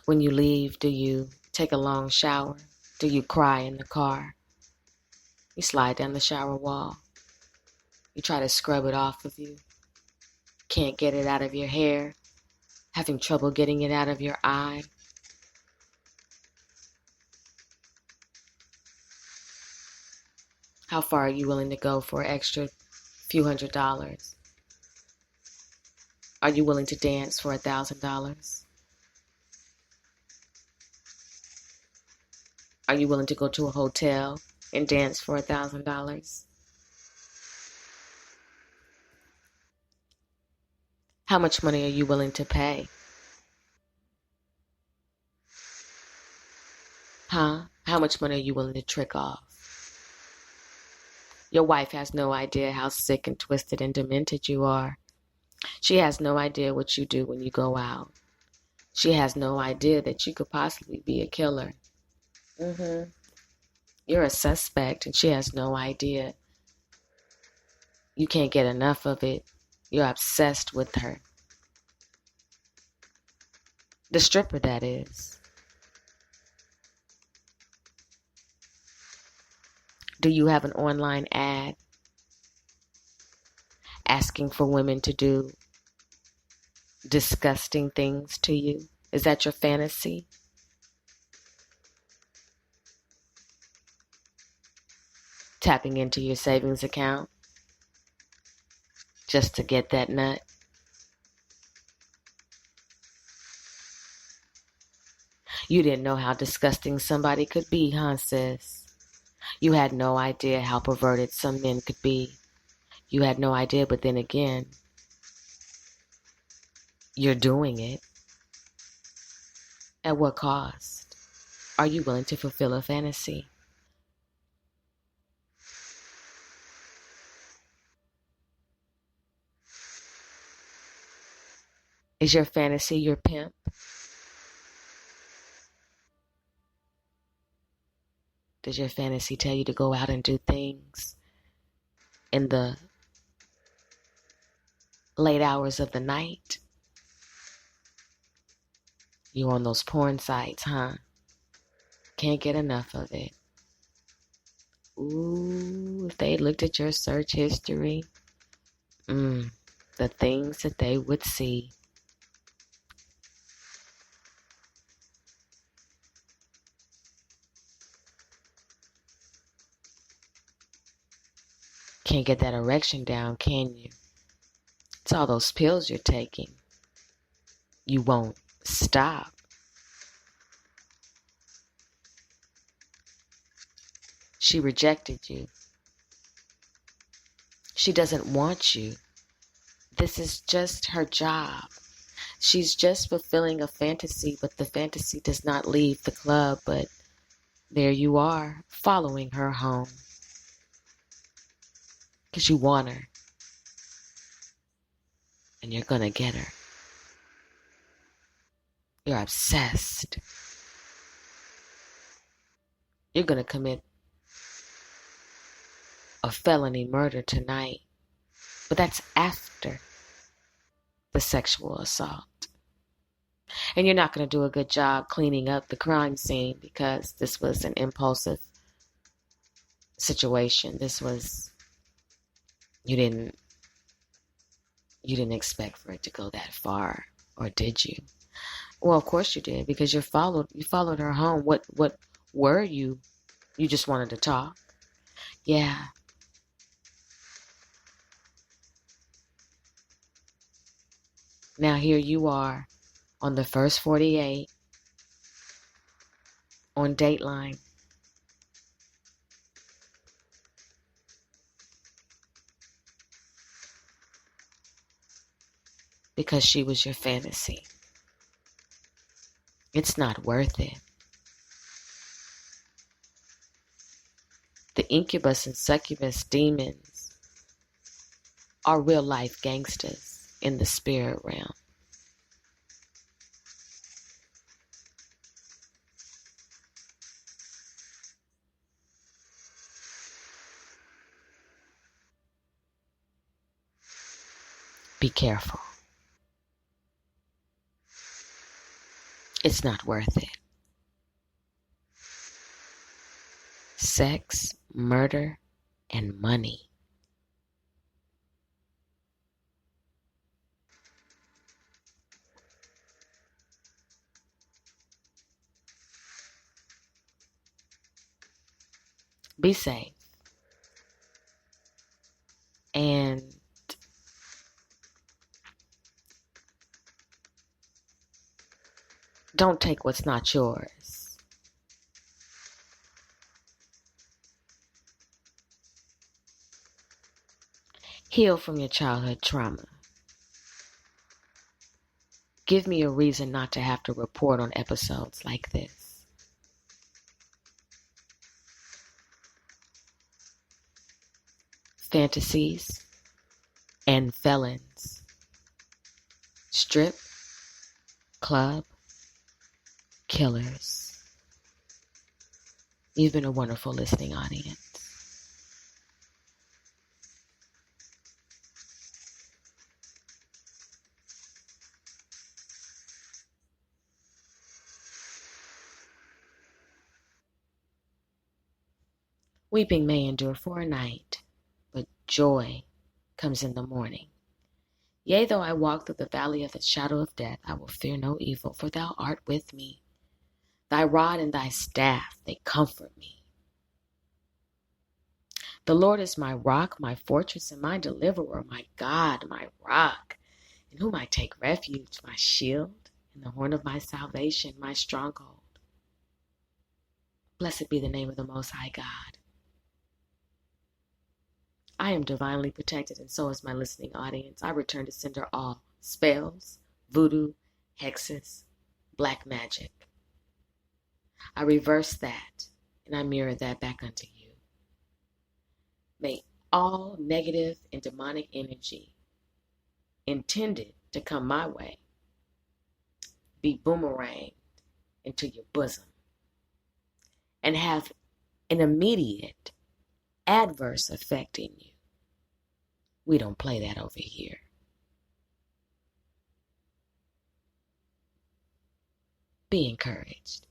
When you leave, do you take a long shower? Do you cry in the car? You slide down the shower wall. You try to scrub it off of you. Can't get it out of your hair. Having trouble getting it out of your eye. How far are you willing to go for an extra few $100s? Are you willing to dance for $1,000? Are you willing to go to a hotel and dance for $1,000? How much money are you willing to pay? How much money are you willing to trick off? Your wife has no idea how sick and twisted and demented you are. She has no idea what you do when you go out. She has no idea that you could possibly be a killer. You're a suspect and she has no idea. You can't get enough of it. You're obsessed with her. The stripper, that is. Do you have an online ad asking for women to do disgusting things to you? Is that your fantasy? Tapping into your savings account just to get that nut? You didn't know how disgusting somebody could be, huh, sis? You had no idea how perverted some men could be. You had no idea, but then again, you're doing it. At what cost? Are you willing to fulfill a fantasy? Is your fantasy your pimp? Does your fantasy tell you to go out and do things in the late hours of the night? You on those porn sites, huh? Can't get enough of it. Ooh, if they looked at your search history, the things that they would see. Can't get that erection down, can you? It's all those pills you're taking. You won't stop. She rejected you. She doesn't want you. This is just her job. She's just fulfilling a fantasy, but the fantasy does not leave the club. But there you are, following her home. Because you want her. And you're going to get her. You're obsessed. You're going to commit a felony murder tonight. But that's after. the sexual assault. And you're not going to do a good job cleaning up the crime scene because this was an impulsive situation. This was, you didn't expect for it to go that far, or did you? Well, of course you did, because you followed her home. What were you? You just wanted to talk. Yeah. Now here you are on the first 48 on Dateline. Because she was your fantasy. It's not worth it. The incubus and succubus demons are real life gangsters in the spirit realm. Be careful. It's not worth it. Sex, murder, and money. Be safe. And don't take what's not yours. Heal from your childhood trauma. Give me a reason not to have to report on episodes like this. Fantasies and Felons. Strip, club, killers. You've been a wonderful listening audience. Weeping may endure for a night, but joy comes in the morning. Yea, though I walk through the valley of the shadow of death, I will fear no evil, for thou art with me. Thy rod and thy staff, they comfort me. The Lord is my rock, my fortress, and my deliverer, my God, my rock, in whom I take refuge, my shield, and the horn of my salvation, my stronghold. Blessed be the name of the Most High God. I am divinely protected, and so is my listening audience. I return to sender all spells, voodoo, hexes, black magic. I reverse that, and I mirror that back unto you. May all negative and demonic energy intended to come my way be boomeranged into your bosom and have an immediate adverse effect in you. We don't play that over here. Be encouraged.